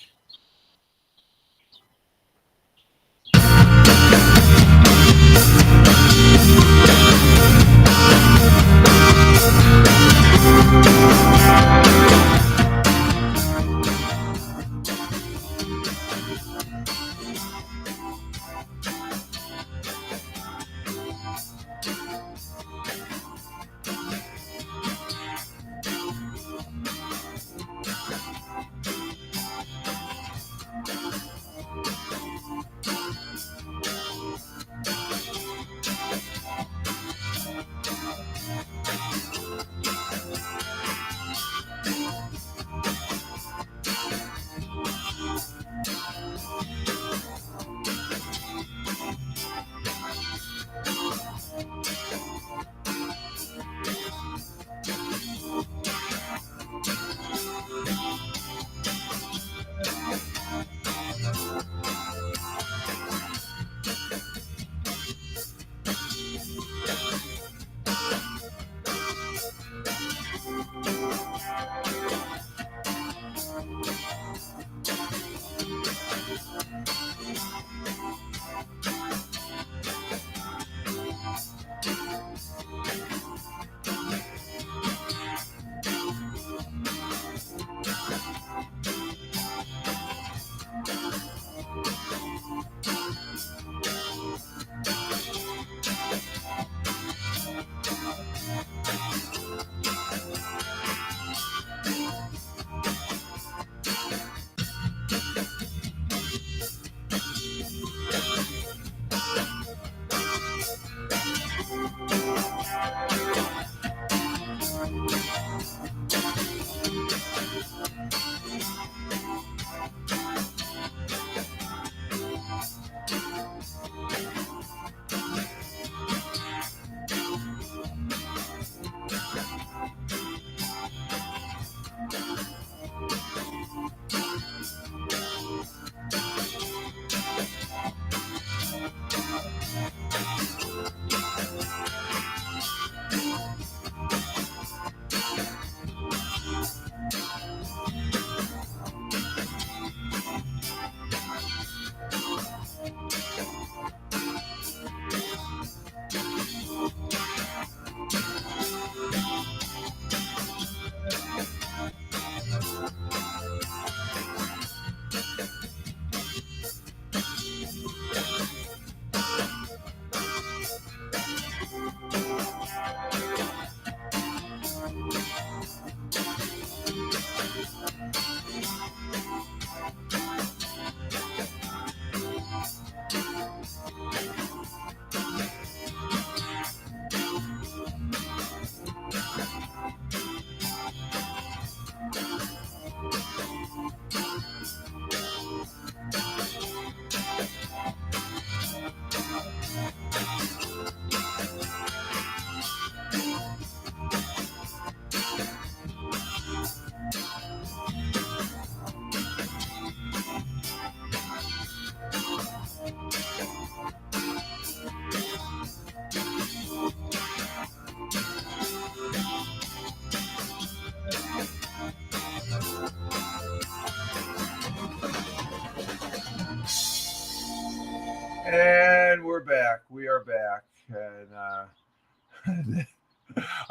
S1: We are back. And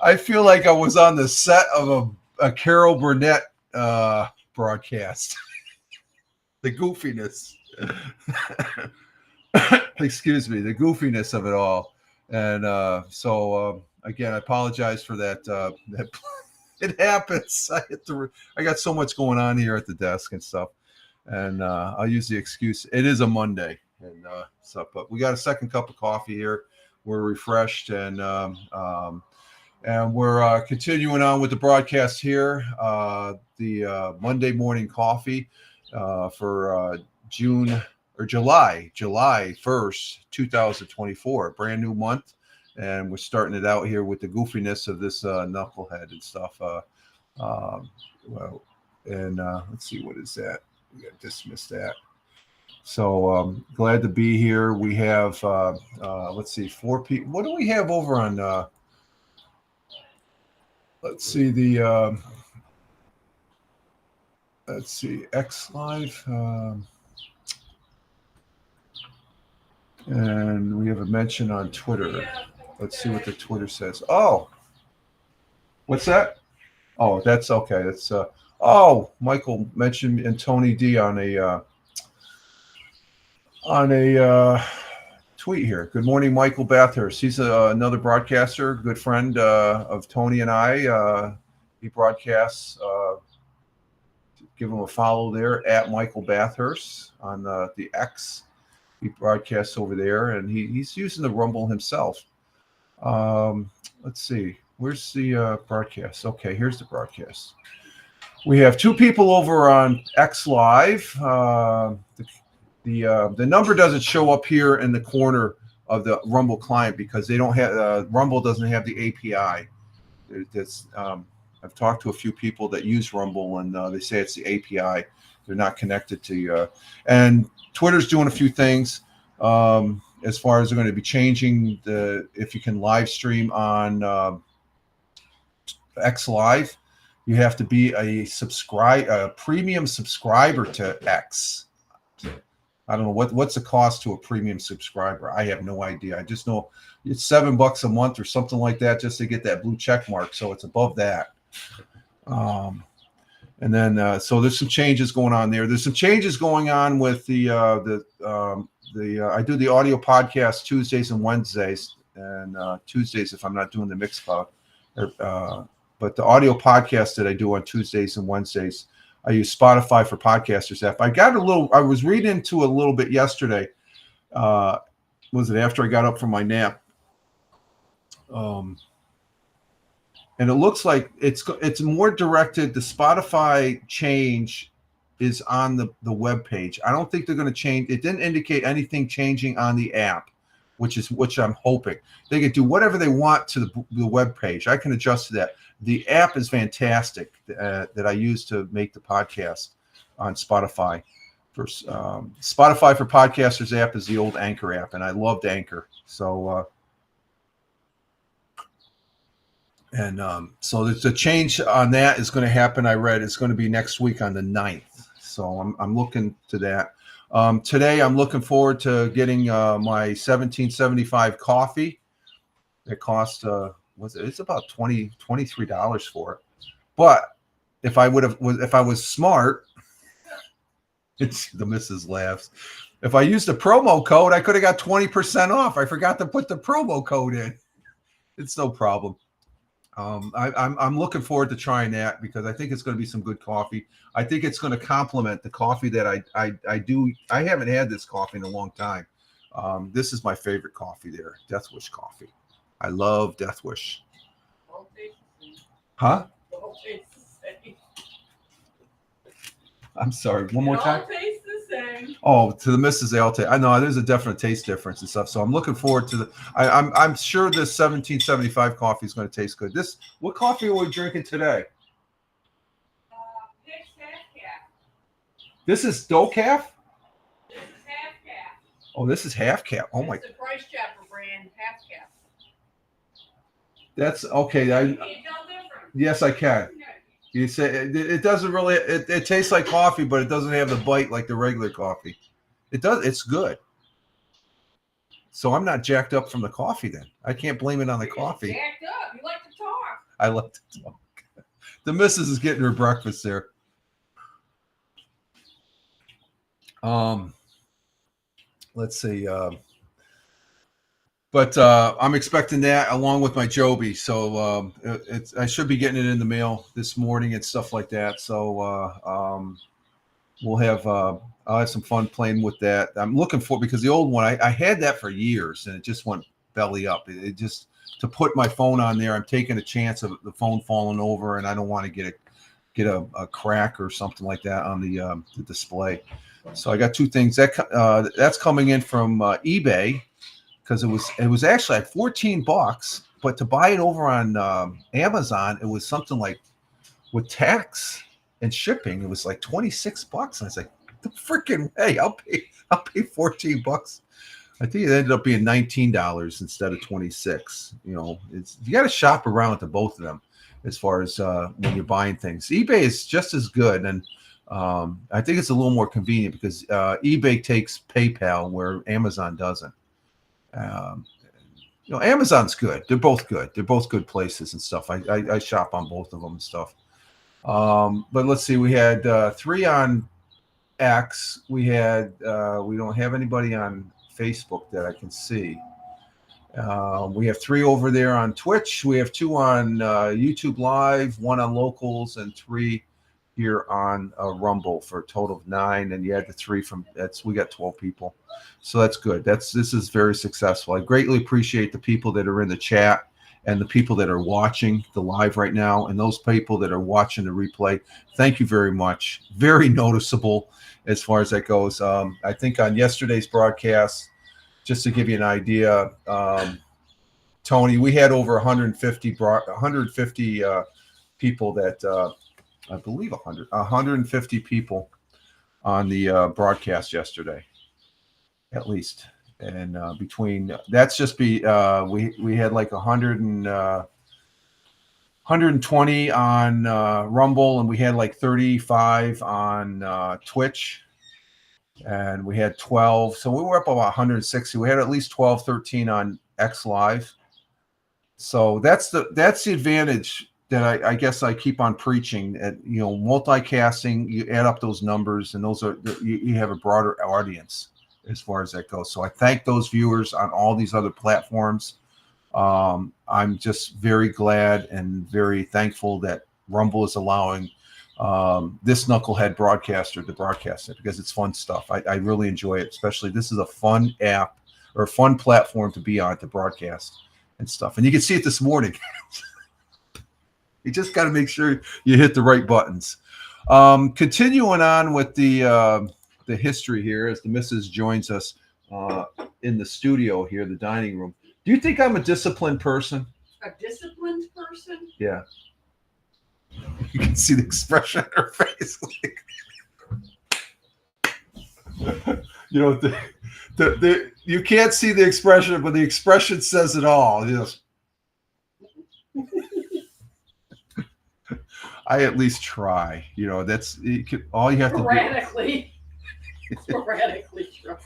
S1: I feel like I was on the set of a Carol Burnett broadcast. The goofiness. Excuse me, the goofiness of it all. And so again, I apologize for that. That it happens. I got so much going on here at the desk and stuff. And I'll use the excuse. It is a Monday and stuff, but we got a second cup of coffee here. We're refreshed and we're continuing on with the broadcast here. The Monday morning coffee for July 1st, 2024, brand new month. And we're starting it out here with the goofiness of this knucklehead and stuff. Let's see, what is that? We got to dismiss that. So glad to be here. We have, let's see, 4 people. What do we have over on, let's see, let's see, X Live. And we have a mention on Twitter. Let's see what the Twitter says. Oh, what's that? Oh, that's okay. That's Michael mentioned and Tony D on a tweet here. Good morning, Michael Bathurst. He's another broadcaster, good friend of Tony and I. He broadcasts. Give him a follow there at Michael Bathurst on the X. He broadcasts over there, and he's using the Rumble himself. Let's see. Where's the broadcast? Okay, here's the broadcast. We have 2 people over on X Live. The number doesn't show up here in the corner of the Rumble client because they don't have Rumble doesn't have the API. I've talked to a few people that use Rumble, and they say it's the API. They're not connected to and Twitter's doing a few things as far as they're going to be changing if you can live stream on X Live, you have to be a premium subscriber to X. I don't know what's the cost to a premium subscriber. I have no idea. I just know it's $7 a month or something like that just to get that blue check mark. So it's above that. And then, so there's some changes going on there. There's some changes going on with I do the audio podcast Tuesdays and Wednesdays, and Tuesdays if I'm not doing the Mixcloud. But the audio podcast that I do on Tuesdays and Wednesdays, I use Spotify for Podcasters app. I was reading into a little bit yesterday. Was it after I got up from my nap? And it looks like it's more directed. The Spotify change is on the web page. I don't think they're going to change. It didn't indicate anything changing on the app, which I'm hoping. They can do whatever they want to the web page. I can adjust to that. The app is fantastic that I use to make the podcast on Spotify. Spotify for Podcasters app is the old Anchor app, and I loved Anchor. So. So the change on that is going to happen. I read it's going to be next week on the 9th. So I'm looking to that. Today I'm looking forward to getting my 1775 coffee. It cost it's about $23 for it. But if I was smart, the missus laughs. If I used the promo code, I could have got 20% off. I forgot to put the promo code in. It's no problem. I'm looking forward to trying that because I think it's going to be some good coffee. I think it's going to complement the coffee that I do. I haven't had this coffee in a long time. This is my favorite coffee there, Death Wish coffee. I love Death Wish. Huh? I'm sorry. One more time.
S5: Taste the same.
S1: Oh, to the missus, they all taste. I know there's a definite taste difference and stuff. So I'm looking forward to I'm sure this 1775 coffee is going to taste good. What coffee are we drinking today?
S5: Pitch half calf.
S1: This is dough calf.
S5: This is half calf.
S1: Oh, this is half calf. Oh my.
S5: It's the Price Chopper brand half calf.
S1: That's okay.
S5: Can you tell different?
S1: Yes, I can.
S5: Okay.
S1: You say it doesn't really. It tastes like coffee, but it doesn't have the bite like the regular coffee. It does. It's good. So I'm not jacked up from the coffee then. I can't blame it on the
S5: You're
S1: coffee.
S5: Jacked up. You like to talk.
S1: I like to talk. The missus is getting her breakfast there. Let's see. But I'm expecting that along with my Joby. So I should be getting it in the mail this morning and stuff like that. So we'll have I'll have some fun playing with that. I'm looking for, because the old one I had that for years and it just went belly up. It just, to put my phone on there, I'm taking a chance of the phone falling over, and I don't want to get a crack or something like that on the display. So I got two things that's coming in from eBay, because it was actually like $14, but to buy it over on Amazon, it was something like, with tax and shipping, it was like $26. And I was like, the freaking way, I'll pay $14. I think it ended up being $19 instead of 26. You know, you got to shop around to both of them as far as when you're buying things. eBay is just as good, and I think it's a little more convenient because eBay takes PayPal where Amazon doesn't. You know, Amazon's good. They're both good. They're both good places and stuff. I shop on both of them and stuff. But let's see. We had 3 on X. We don't have anybody on Facebook that I can see. We have 3 over there on Twitch. We have 2 on YouTube Live, 1 on Locals, and 3 here on Rumble for a total of 9. And you add the 3 from we got 12 people. So that's good. This is very successful. I greatly appreciate the people that are in the chat and the people that are watching the live right now, and those people that are watching the replay. Thank you very much. Very noticeable as far as that goes. I think on yesterday's broadcast, just to give you an idea, Tony, we had over 150 people that I believe 150 people on the broadcast yesterday, at least. And between that's just we had like 120 on Rumble, and we had like 35 on Twitch, and we had 12. So we were up about 160. We had at least 12, 13 on X Live. So that's the advantage that I guess I keep on preaching. At, you know, multicasting, you add up those numbers, and those are you have a broader audience as far as that goes. So I thank those viewers on all these other platforms. I'm just very glad and very thankful that Rumble is allowing this knucklehead broadcaster to broadcast it, because it's fun stuff. I really enjoy it. Especially, this is a fun app or a fun platform to be on to broadcast and stuff. And you can see it this morning. You just got to make sure you hit the right buttons. Continuing on with the history here, as the missus joins us in the studio here, the dining room. Do you think I'm a disciplined person?
S5: A disciplined person?
S1: Yeah. You can see the expression on her face. You know, you can't see the expression, but the expression says it all. Yes. I at least try. You know, all you have to do.
S5: Sporadically try.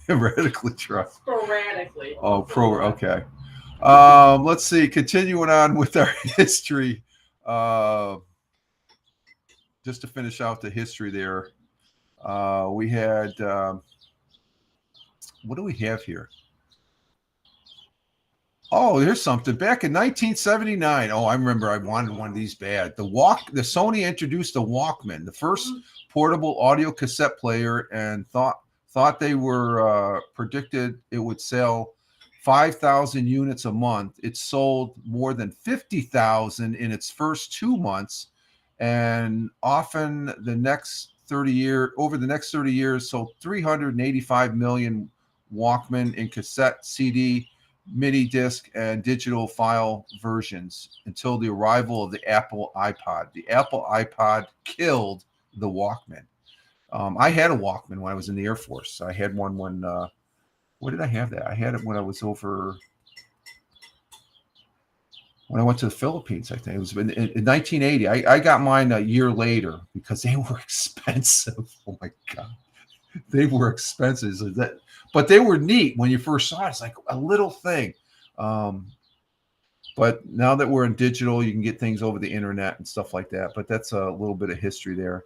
S1: Sporadically try.
S5: Sporadically.
S1: Oh, okay. Let's see. Continuing on with our history. Just to finish out the history there, we had what do we have here? Oh, here's something. Back in 1979. Oh, I remember. I wanted one of these bad. The Sony introduced the Walkman, the first portable audio cassette player, and thought they were predicted it would sell 5,000 units a month. It sold more than 50,000 in its first 2 months, and often over the next 30 years, sold 385 million Walkman in cassette, CD, mini disc, and digital file versions until the arrival of the Apple iPod. The Apple iPod killed the Walkman. I had a Walkman when I was in the Air Force. I had one when when did I have that? I had it when I was when I went to the Philippines. I think it was in 1980. I got mine a year later because they were expensive. Oh my God. They were expensive. So but they were neat when you first saw it. It's like a little thing. But now that we're in digital, you can get things over the internet and stuff like that. But that's a little bit of history there.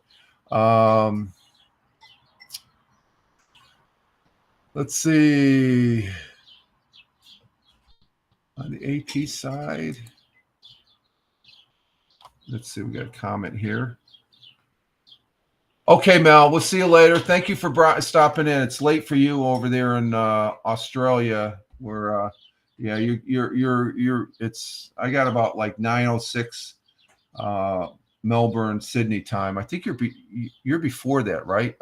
S1: Let's see. On the AP side, let's see. We got a comment here. Okay, Mel, we'll see you later. Thank you for stopping in. It's late for you over there in Australia. Where, yeah, you're. It's. I got about like 9:06, Melbourne, Sydney time. I think you're before that, right?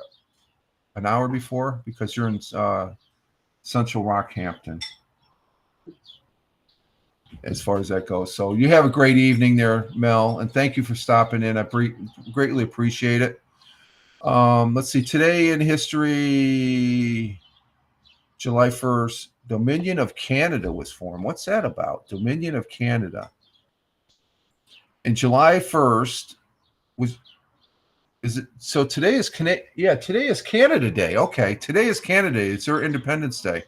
S1: An hour before, because you're in Central Rockhampton. As far as that goes, so you have a great evening there, Mel, and thank you for stopping in. I greatly appreciate it. Let's see. Today in history, July 1st, Dominion of Canada was formed. What's that about? Dominion of Canada. And July 1st is it? So today is today is Canada Day. Okay, today is Canada Day. It's their Independence Day.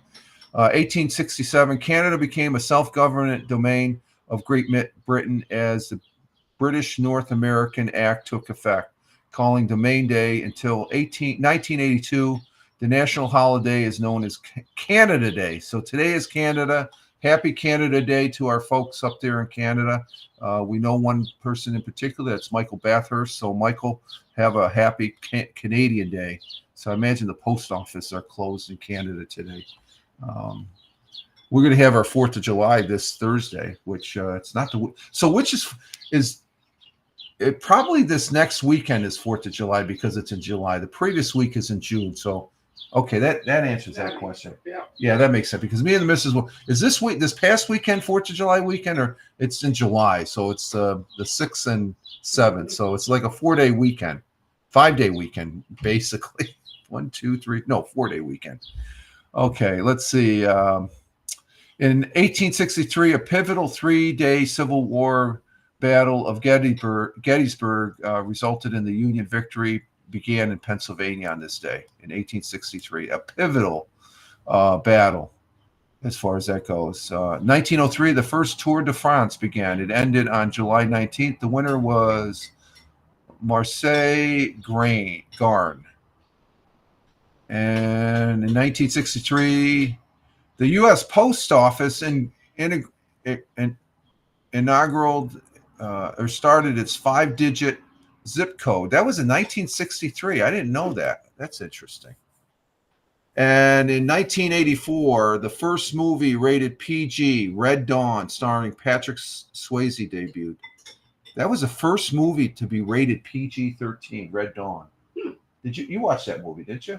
S1: 1867, Canada became a self-government domain of Great Britain as the British North American Act took effect, calling Domain Day until 1982. The national holiday is known as Canada Day. So today is Canada. Happy Canada Day to our folks up there in Canada. We know one person in particular, that's Michael Bathurst. So Michael, have a happy Canadian Day. So I imagine the post office are closed in Canada today. We're going to have our 4th of July this Thursday, which it's not the so which is it probably this next weekend is 4th of July because it's in July. The previous week is in June. So okay, that answers that question. Yeah, that makes sense because me and the missus is this past weekend 4th of July weekend, or it's in July, so it's the 6th and 7th. So it's like a 4-day weekend, 5-day weekend basically. 1, 2, 3, no, 4-day weekend. Okay, let's see. In 1863, a pivotal 3-day Civil War battle of Gettysburg resulted in the Union victory. Began in Pennsylvania on this day in 1863. A pivotal battle, as far as that goes. 1903, the first Tour de France began. It ended on July 19th. The winner was Marseille Garn. And in 1963, the U.S. Post Office inaugurated or started its 5-digit zip code. That was in 1963. I didn't know that. That's interesting. And in 1984, the first movie rated PG, Red Dawn, starring Patrick Swayze, debuted. That was the first movie to be rated PG-13, Red Dawn. Did you watch that movie? Did you?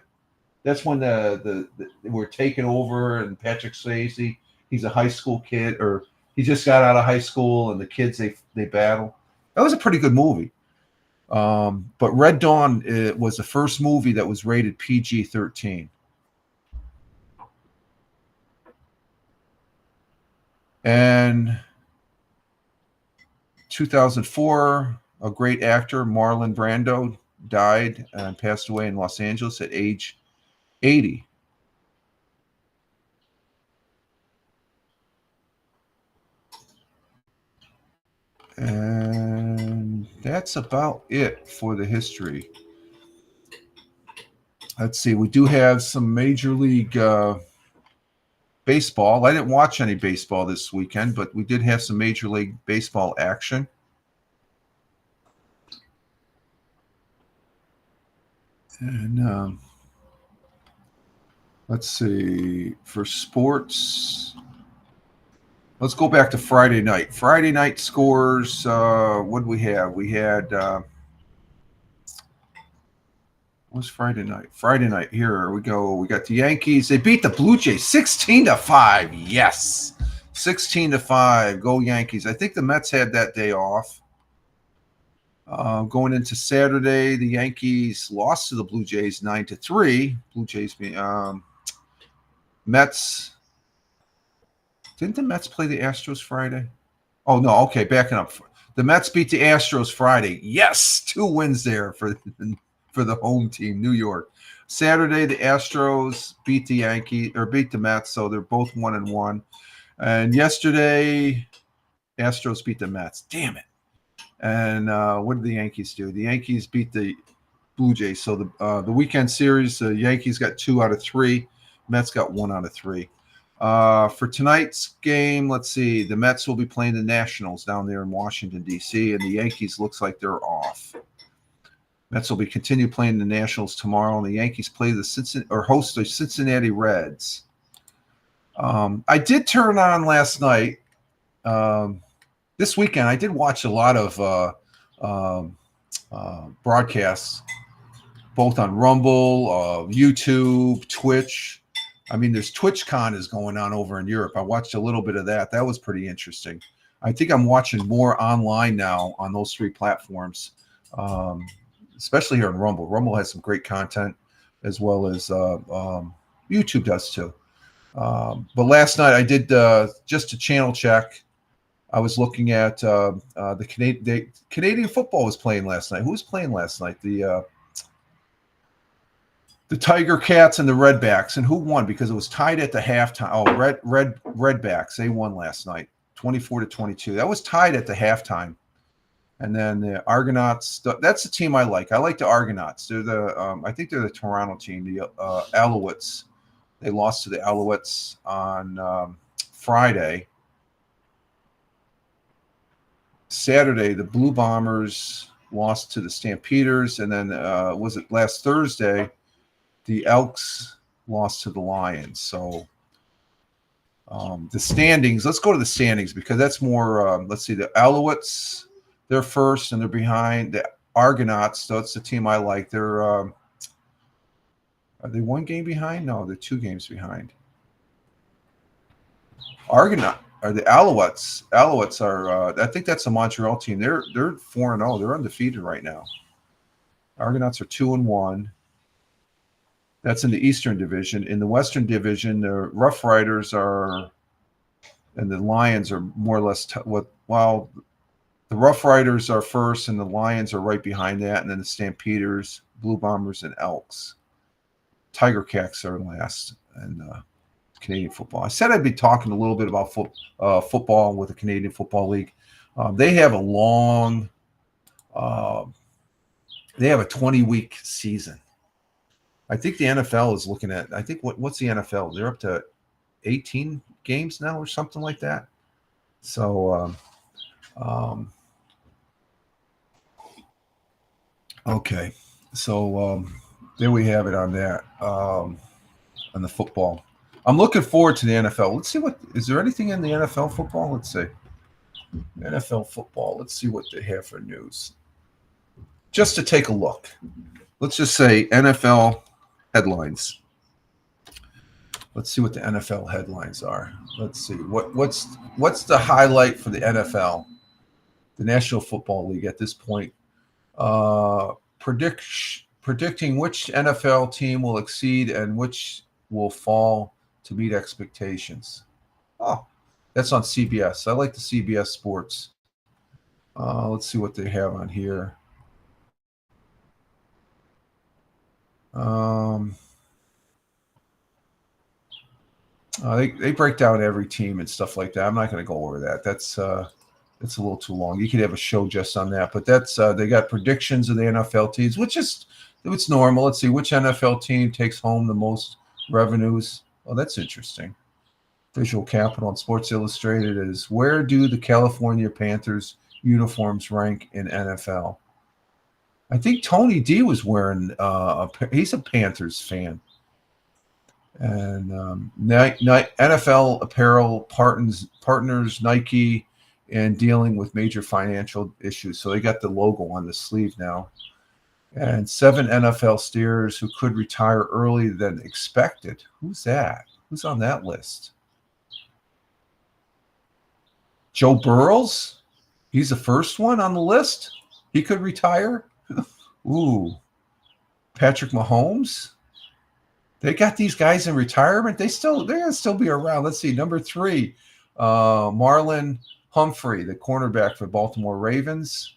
S1: That's when the we're taken over, and Patrick Swayze, he's a high school kid, or he just got out of high school, and the kids they battle. That was a pretty good movie. But Red Dawn was the first movie that was rated PG-13. And 2004, a great actor, Marlon Brando, died and passed away in Los Angeles at age 80. And that's about it for the history. Let's see. We do have some Major League Baseball. I didn't watch any baseball this weekend, but we did have some Major League Baseball action. And let's see. For sports, let's go back to Friday night. Friday night scores. What did we have? We had what's Friday night? Friday night. Here we go. We got the Yankees. They beat the Blue Jays 16-5. Yes, 16-5. Go Yankees. I think the Mets had that day off. Going into Saturday, the Yankees lost to the Blue Jays 9-3. Blue Jays being Mets. Didn't the Mets play the Astros Friday? Oh, no. Okay, backing up. The Mets beat the Astros Friday. Yes, 2 wins there for the home team, New York. Saturday, the Astros beat the Mets, so they're both 1-1. And yesterday, Astros beat the Mets. Damn it! And what did the Yankees do? The Yankees beat the Blue Jays. So the weekend series, the Yankees got 2 out of 3. Mets got 1 out of 3. For tonight's game, let's see. The Mets will be playing the Nationals down there in Washington, D.C., and the Yankees looks like they're off. Mets will be continue playing the Nationals tomorrow, and the Yankees play host the Cincinnati Reds. I did turn on last night. This weekend, I did watch a lot of broadcasts, both on Rumble, YouTube, Twitch. I mean, there's TwitchCon is going on over in Europe. I watched a little bit of that. That was pretty interesting. I think I'm watching more online now on those 3 platforms, especially here in Rumble. Rumble has some great content, as well as YouTube does too. But last night I did just a channel check. I was looking at the Canadian football was playing last night. Who was playing last night? The Tiger Cats and the Redbacks, and who won? Because it was tied at the halftime. Oh, Redbacks, they won last night, 24-22. That was tied at the halftime. And then the Argonauts. That's the team I like. I like the Argonauts. They're I think they're the Toronto team. The Alouettes. They lost to the Alouettes on Friday. Saturday, the Blue Bombers lost to the Stampeders, and then was it last Thursday? The Elks lost to the Lions. So the standings, let's go to the standings because that's more, let's see, the Alouettes, they're first and they're behind the Argonauts. So it's the team I like. They're, are they 1 game behind? No, they're 2 games behind. Argonaut are the Alouettes. Alouettes are, I think that's a Montreal team. They're 4-0. They're undefeated right now. Argonauts are 2-1. That's in the Eastern Division. In the Western Division, the Rough Riders and the Lions are more or less while the Rough Riders are first and the Lions are right behind that, and then the Stampeders, Blue Bombers, and Elks. Tiger Cats are last, and Canadian football. I said I'd be talking a little bit about football with the Canadian Football League. They have a long, they have a 20-week season. I think the NFL is looking at, I think what's the NFL? They're up to 18 games now or something like that. So, okay. So there we have it on that, on the football. I'm looking forward to the NFL. Let's see is there anything in the NFL football? Let's see. NFL football. Let's see what they have for news. Just to take a look. Let's just say NFL headlines. Let's see what the NFL headlines are. Let's see what's the highlight for the NFL, the National Football League at this point. Predicting which NFL team will exceed and which will fall to meet expectations. Oh, that's on CBS. I like the CBS Sports. Let's see what they have on here. They break down every team and stuff like that. I'm not going to go over that. That's a little too long. You could have a show just on that. But that's they got predictions of the NFL teams, which is it's normal. Let's see which NFL team takes home the most revenues. Oh, that's interesting. Visual Capital and Sports Illustrated is where do the California Panthers uniforms rank in NFL? I think Tony D was wearing he's a Panthers fan. And NFL apparel partners Nike in dealing with major financial issues. So they got the logo on the sleeve now. And 7 NFL steers who could retire early than expected. Who's that? Who's on that list? Joe Burrows? He's the first one on the list. He could retire. Ooh. Patrick Mahomes? They got these guys in retirement. They're going to still be around. Let's see. Number 3, Marlon Humphrey, the cornerback for Baltimore Ravens.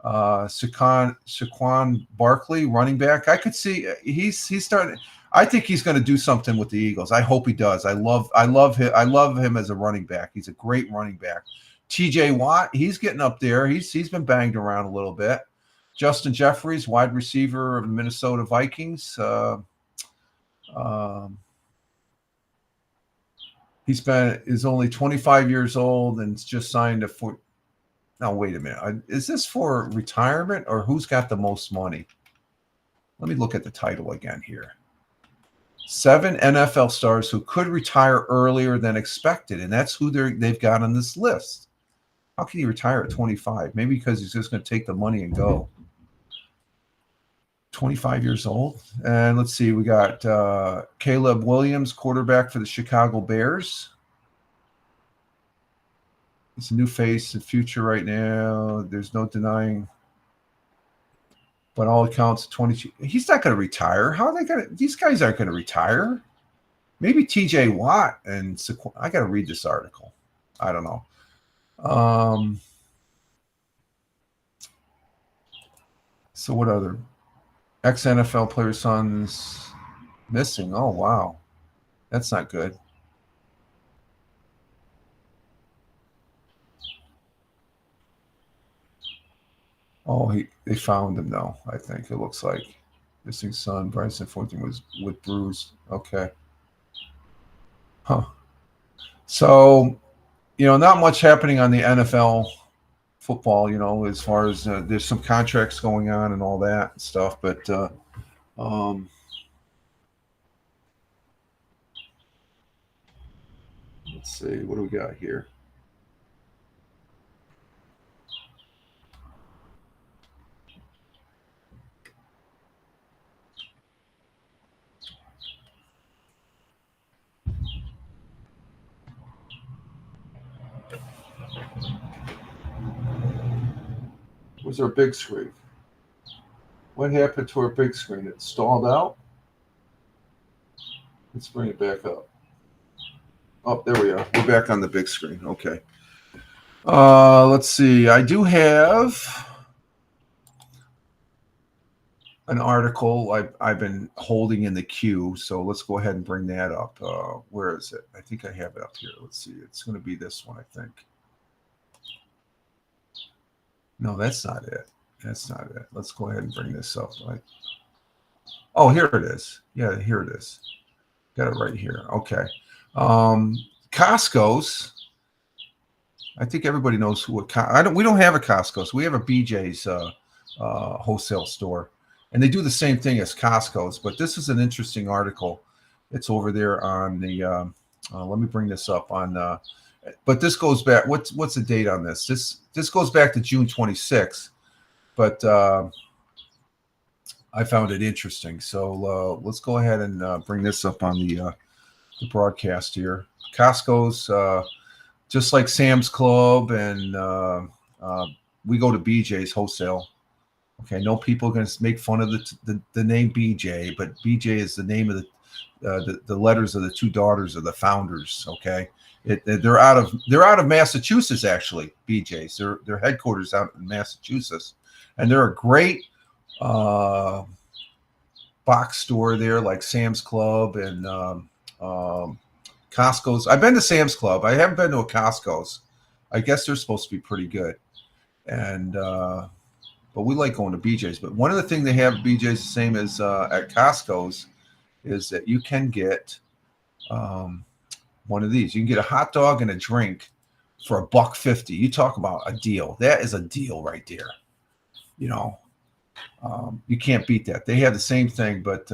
S1: Saquon Barkley, running back. I could see he's starting. I think he's going to do something with the Eagles. I hope he does. I love him as a running back. He's a great running back. T.J. Watt, he's getting up there. He's been banged around a little bit. Justin Jeffries, wide receiver of the Minnesota Vikings. Is only 25 years old and just signed a foot. Now wait a minute. Is this for retirement or who's got the most money? Let me look at the title again here. 7 NFL stars who could retire earlier than expected, and that's who they've got on this list. How can he retire at 25? Maybe because he's just going to take the money and go. 25 years old. And let's see, we got Caleb Williams, quarterback for the Chicago Bears. It's a new face and future right now. There's no denying. But all accounts, 22. He's not going to retire. How are they going to? These guys aren't going to retire. Maybe T.J. Watt and I got to read this article. I don't know. So what other ex-NFL player sons missing? Oh wow, that's not good. Oh, they found him now. I think it looks like missing son Bryson 14 was with bruise. Okay. Huh. So, not much happening on the NFL football. As far as there's some contracts going on and all that and stuff, but let's see, what do we got here? Was our big screen? What happened to our big screen? It stalled out. Let's bring it back up. Oh, there we are. We're back on the big screen. Okay. Let's see. I do have an article I've been holding in the queue, so let's go ahead and bring that up. Where is it? I think I have it up here. Let's see. It's going to be this one, I think. No, that's not it. That's not it. Let's go ahead and bring this up. Oh, here it is. Yeah, here it is. Got it right here. Okay. Costco's. I think everybody knows who we don't have a Costco's. We have a BJ's wholesale store, and they do the same thing as Costco's. But this is an interesting article. It's over there on the. Let me bring this up on. But this goes back. What's the date on this? This goes back to June 26th. But I found it interesting. So let's go ahead and bring this up on the broadcast here. Costco's, just like Sam's Club, and we go to BJ's wholesale. Okay, no people are going to make fun of the name BJ, but BJ is the name of the letters of the two daughters of the founders. Okay, they're out of Massachusetts, actually. BJ's, their headquarters out in Massachusetts, and they're a great box store there, like Sam's Club and Costco's. I've been to Sam's Club. I haven't been to a Costco's. I guess they're supposed to be pretty good, and but we like going to BJ's. But one of the things they have at BJ's, the same as at Costco's, is that you can get one of these. You can get a hot dog and a drink for $1.50. You talk about a deal. That is a deal right there. You can't beat that. They have the same thing, but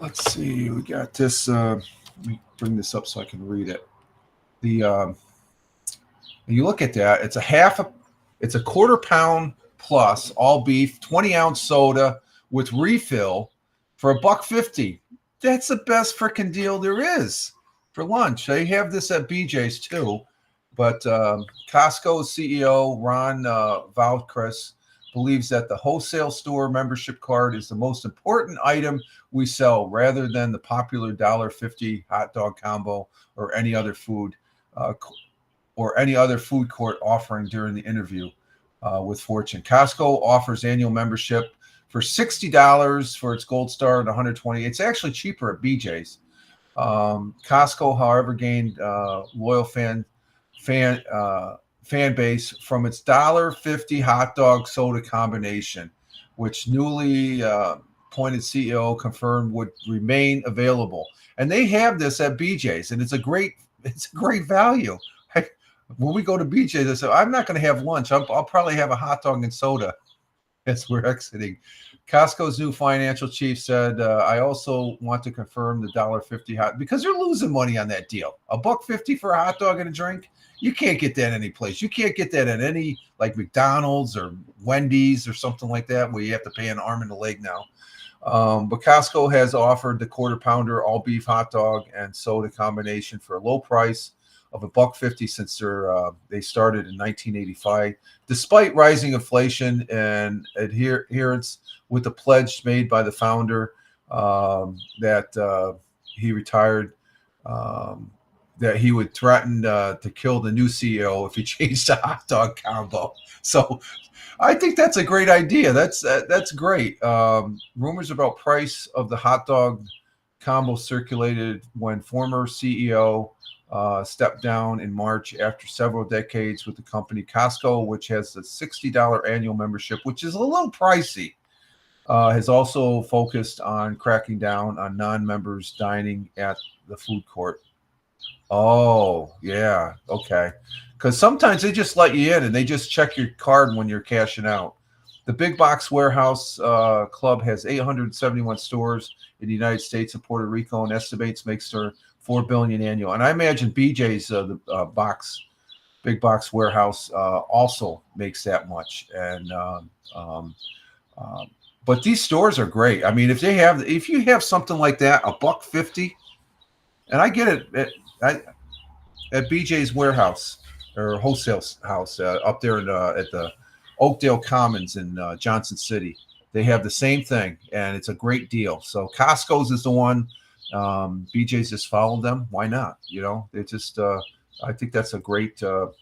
S1: let's see. We got this. Let me bring this up so I can read it. You look at that. It's it's a quarter pound plus all beef, 20-ounce soda with refill for $1.50. That's the best freaking deal there is for lunch. They have this at BJ's too, but Costco's CEO Ron Valkris believes that the wholesale store membership card is the most important item we sell, rather than the popular $1.50 hot dog combo or any other food or any other food court offering during the interview with Fortune. Costco offers annual membership for $60 for its Gold Star and $120. It's actually cheaper at BJ's. Costco, however, gained loyal fan base from its $1.50 hot dog soda combination, which newly appointed CEO confirmed would remain available. And they have this at BJ's, and it's a great value. When we go to BJ's, I say, I'm not going to have lunch. I'll probably have a hot dog and soda as we're exiting. Costco's new financial chief said, I also want to confirm the $1.50 hot, because they're losing money on that deal. $1.50 for a hot dog and a drink. You can't get that any place. You can't get that at any, like McDonald's or Wendy's or something like that, where you have to pay an arm and a leg now. But Costco has offered the quarter pounder all beef hot dog and soda combination for a low price of $1.50 since they started in 1985, despite rising inflation and adherence with the pledge made by the founder that he retired, that he would threaten to kill the new CEO if he changed the hot dog combo. So I think that's a great idea. That's great. Rumors about price of the hot dog combo circulated when former CEO stepped down in March after several decades with the company. Costco, which has a $60 annual membership, which is a little pricey, has also focused on cracking down on non-members dining at the food court. Oh, yeah. Okay. Because sometimes they just let you in and they just check your card when you're cashing out. The Big Box Warehouse Club has 871 stores in the United States and Puerto Rico, and estimates makes their $4 billion annual. And I imagine BJ's, Big Box Warehouse, also makes that much. And but these stores are great. I mean, if you have something like that, $1.50, and I get it at BJ's Warehouse or wholesale house up there at the Oakdale Commons in Johnson City. They have the same thing, and it's a great deal. So Costco's is the one. BJ's just followed them. Why not? You know, it just. I think that's a great deal.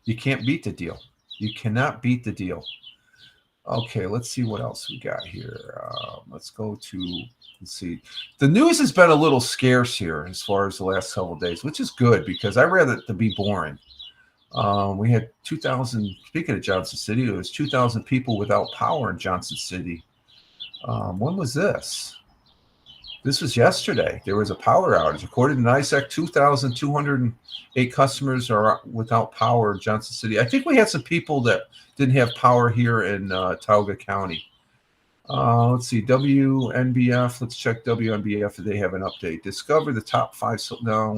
S1: You can't beat the deal. You cannot beat the deal. Okay, let's see what else we got here. Let's see. The news has been a little scarce here as far as the last couple of days, which is good because I'd rather it to be boring. We had 2,000, speaking of Johnson City, there was 2,000 people without power in Johnson City. When was this? This was yesterday. There was a power outage. According to NISEC, 2,208 customers are without power in Johnson City. I think we had some people that didn't have power here in Tioga County. Let's see, WNBF. Let's check WNBF if they have an update. Discover the top 5. So now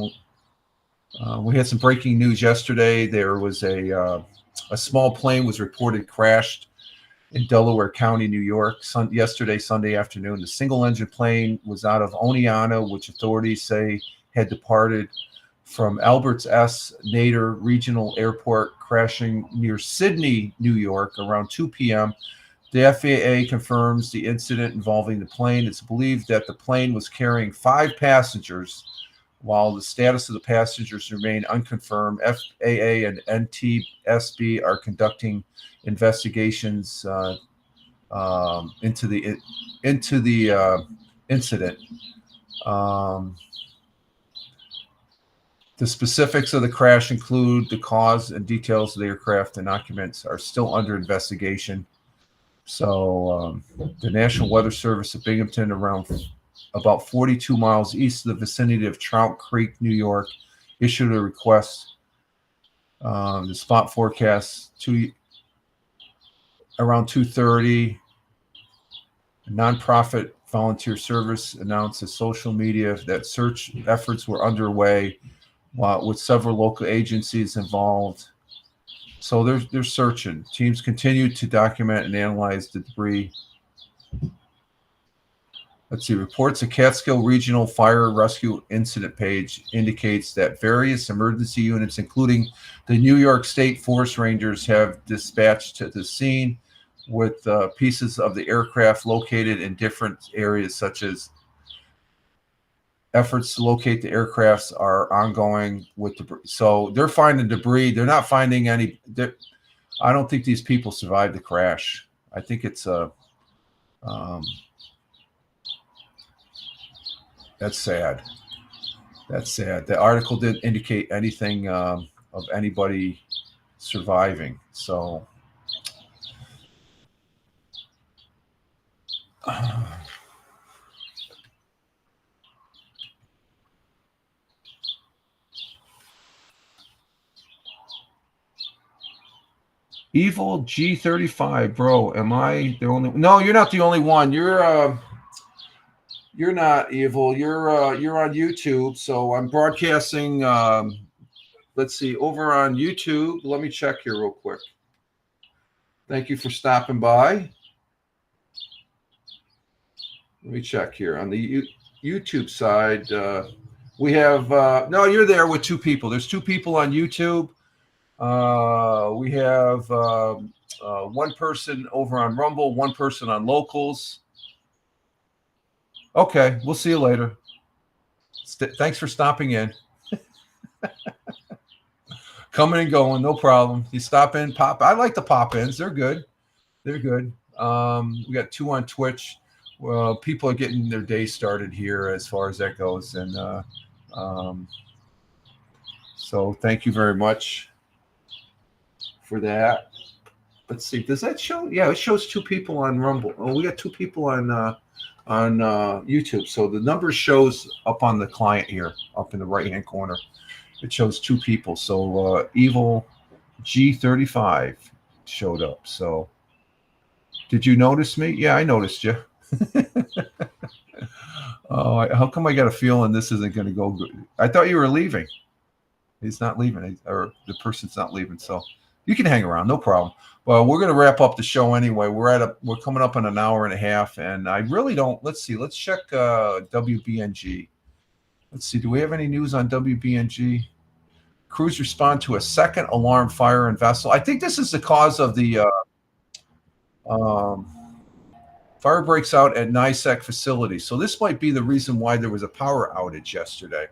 S1: we had some breaking news yesterday. There was a small plane was reported crashed in Delaware County, New York, yesterday, Sunday afternoon. The single-engine plane was out of Oneonta, which authorities say had departed from Alberts S. Nader Regional Airport, crashing near Sydney, New York, around 2 p.m. The FAA confirms the incident involving the plane. It's believed that the plane was carrying 5 passengers, while the status of the passengers remain unconfirmed. FAA and NTSB are conducting investigations into the incident. The specifics of the crash include the cause and details of the aircraft and occupants are still under investigation. So the National Weather Service of Binghamton, about 42 miles east of the vicinity of Trout Creek, New York, issued a request. The spot forecast around 2:30. A nonprofit volunteer service announced to social media that search efforts were underway, with several local agencies involved. So they're searching. Teams continue to document and analyze the debris. Let's see. Reports of Catskill Regional Fire Rescue Incident page indicates that various emergency units, including the New York State Forest Rangers, have dispatched to the scene. with pieces of the aircraft located in different areas, such as efforts to locate the aircrafts are ongoing with debris. So they're finding debris. They're not finding any. I don't think these people survived the crash. I think it's that's sad. That's sad. The article didn't indicate anything of anybody surviving. So Evil G35, bro. Am I the only? No, you're not the only one. You're not evil. You're on YouTube. So I'm broadcasting. Let's see, over on YouTube. Let me check here real quick. Thank you for stopping by. Let me check here on the YouTube side. We have no. You're there with two people. There's two people on YouTube. We have one person over on Rumble, one person on Locals. Okay, we'll see you later. Thanks for stopping in. Coming and going, no problem. You stop in, pop. I like the pop-ins. They're good. They're good. We got two on Twitch. Well, people are getting their day started here as far as that goes. And so thank you very much for that. Let's see. Does that show? Yeah, it shows two people on Rumble. Oh, we got two people on YouTube. So the number shows up on the client here, up in the right-hand corner. It shows two people. So Evil G35 showed up. So did you notice me? Yeah, I noticed you. Oh, how come I got a feeling this isn't going to go good? I thought you were leaving. He's not leaving, or the person's not leaving. So you can hang around, no problem. Well, we're going to wrap up the show anyway. We're coming up on an hour and a half, and I really don't. Let's see. Let's check WBNG. Let's see. Do we have any news on WBNG? Crews respond to a second alarm fire in vessel. I think this is the cause of the fire breaks out at NISEC facility. So this might be the reason why there was a power outage yesterday.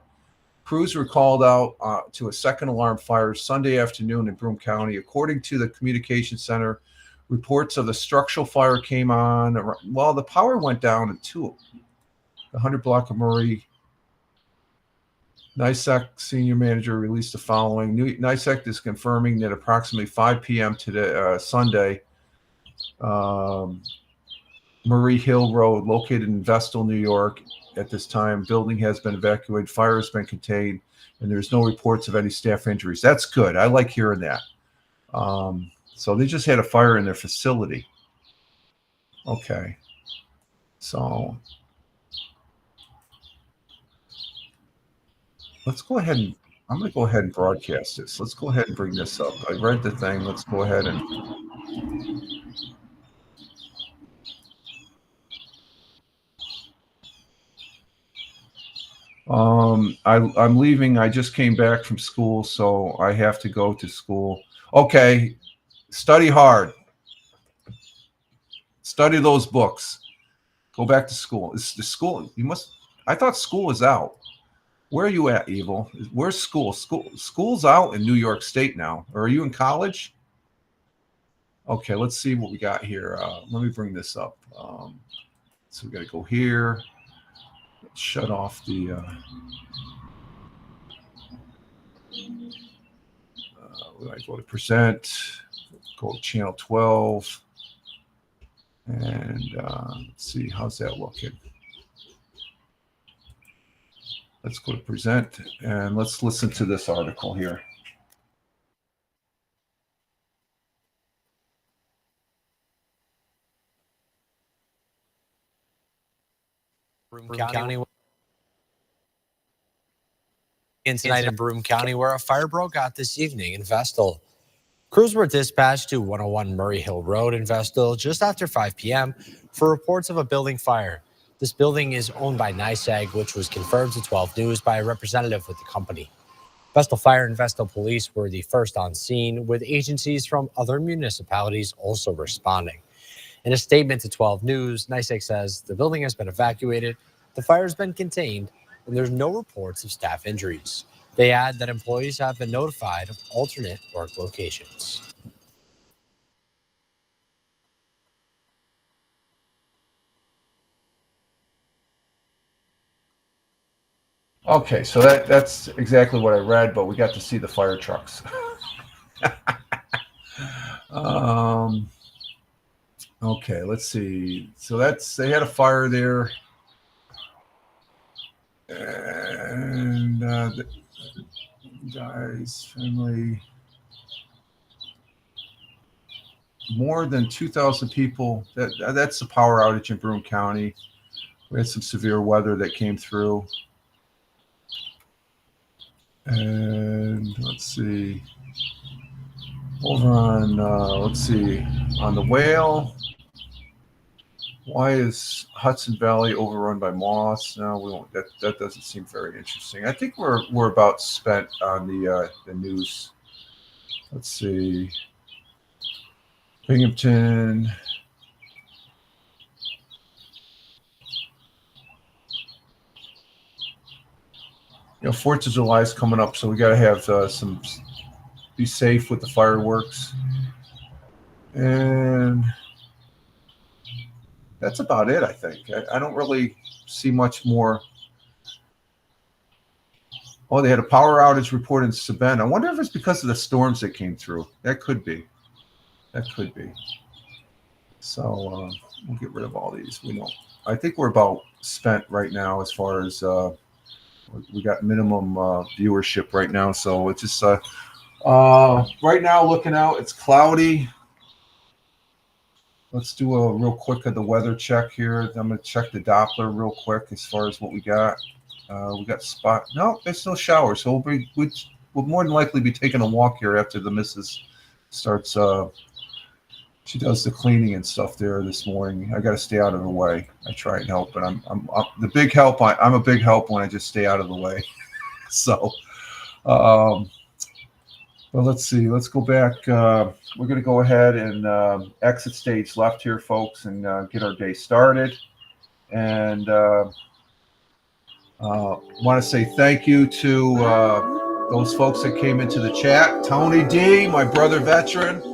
S1: Crews were called out to a second alarm fire Sunday afternoon in Broome County. According to the communication center, reports of the structural fire came on. Well, the power went down at 2. The 100 block of Murray. NISEC senior manager released the following. NISEC is confirming that approximately 5 p.m. today, Sunday, Murray Hill Road, located in Vestal, New York. At this time, building has been evacuated, fire has been contained, and there's no reports of any staff injuries. That's good. I like hearing that. So they just had a fire in their facility. Okay. So let's go ahead and I'm going to go ahead and broadcast this. Let's go ahead and bring this up. I read the thing. Let's go ahead and I'm leaving. I just came back from school, so I have to go to school. Okay. Study hard. Study those books. Go back to school. It's the school. I thought school was out. Where are you at, Evil? Where's school? School's out in New York State now. Or are you in college? Okay, let's see what we got here. Let me bring this up. So we got to go here. Shut off the I go to present, go to channel 12, and let's see, how's that looking? Let's go to present, and let's listen to this article here.
S6: Broome County. Tonight in Broome County, where a fire broke out this evening in Vestal. Crews were dispatched to 101 Murray Hill Road in Vestal just after 5 p.m. for reports of a building fire. This building is owned by NISEG, which was confirmed to 12 News by a representative with the company. Vestal Fire and Vestal Police were the first on scene, with agencies from other municipalities also responding. In a statement to 12 News, NYSEG says the building has been evacuated, the fire has been contained, and there's no reports of staff injuries. They add that employees have been notified of alternate work locations.
S1: Okay, so that's exactly what I read, but we got to see the fire trucks. Okay, let's see. So they had a fire there, and the guy's family, more than 2,000 people. That's the power outage in Broome County. We had some severe weather that came through. And let's see, over on, on the Whale, why is Hudson Valley overrun by moths? No, we won't. That doesn't seem very interesting. I think we're about spent on the news. Let's see, Binghamton. You know, 4th of July is coming up, so we got to have be safe with the fireworks. And that's about it, I think. I don't really see much more. Oh, they had a power outage report in Sabine. I wonder if it's because of the storms that came through. That could be. So we'll get rid of all these. I think we're about spent right now as far as we got minimum viewership right now. So it's just right now looking out, it's cloudy. Let's do a real quick of the weather check here. I'm going to check the Doppler real quick as far as what we got. We got spot. No, there's no shower. So we'll more than likely be taking a walk here after the missus starts. She does the cleaning and stuff there this morning. I got to stay out of the way. I try and help, but I'm the big help. I'm a big help when I just stay out of the way. So, well, let's see. Let's go back. We're going to go ahead and exit stage left here, folks, and get our day started. And want to say thank you to those folks that came into the chat. Tony D, my brother veteran.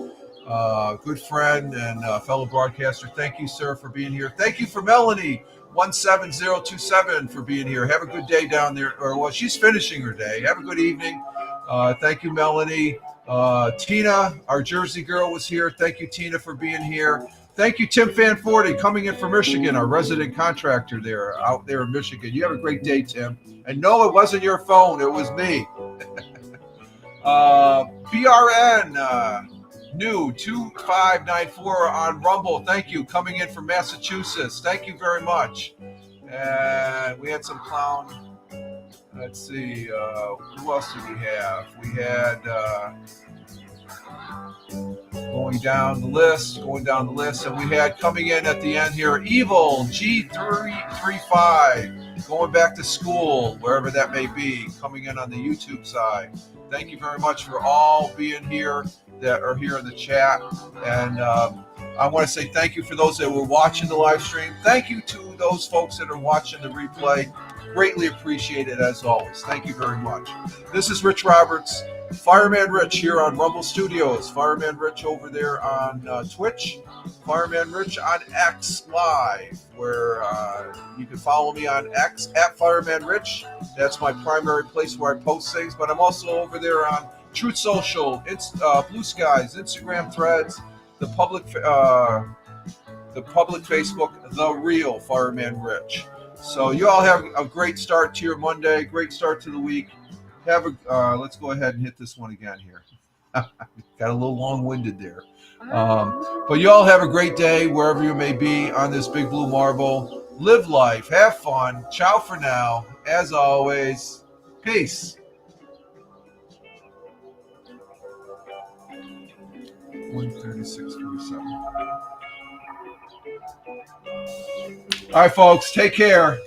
S1: Good friend and fellow broadcaster. Thank you, sir, for being here. Thank you for Melanie 17027 for being here. Have a good day down there. Or well, she's finishing her day. Have a good evening. Thank you, Melanie. Tina, our Jersey girl, was here. Thank you, Tina, for being here. Thank you, Tim Fanforti, coming in from Michigan, our resident contractor there, out there in Michigan. You have a great day, Tim. And no, it wasn't your phone. It was me. BRN. New 2594 on Rumble. Thank you. Coming in from Massachusetts. Thank you very much. And we had some clown. Let's see. Who else did we have? We had going down the list. And we had coming in at the end here, Evil G335, going back to school, wherever that may be, coming in on the YouTube side. Thank you very much for all being here that are here in the chat. And I want to say thank you for those that were watching the live stream. Thank you to those folks that are watching the replay. Greatly appreciate it as always. Thank you very much. This is Rich Roberts, Fireman Rich here on Rumble Studios. Fireman Rich over there on Twitch. Fireman Rich on X Live, where you can follow me on X at Fireman Rich. That's my primary place where I post things, but I'm also over there on Truth Social, Blue Skies, Instagram Threads, the public Facebook, The Real Fireman Rich. So you all have a great start to your Monday, great start to the week. Let's go ahead and hit this one again here. Got a little long-winded there. But you all have a great day wherever you may be on this big blue marble. Live life, have fun. Ciao for now. As always, peace. 136.47. All right, folks, take care.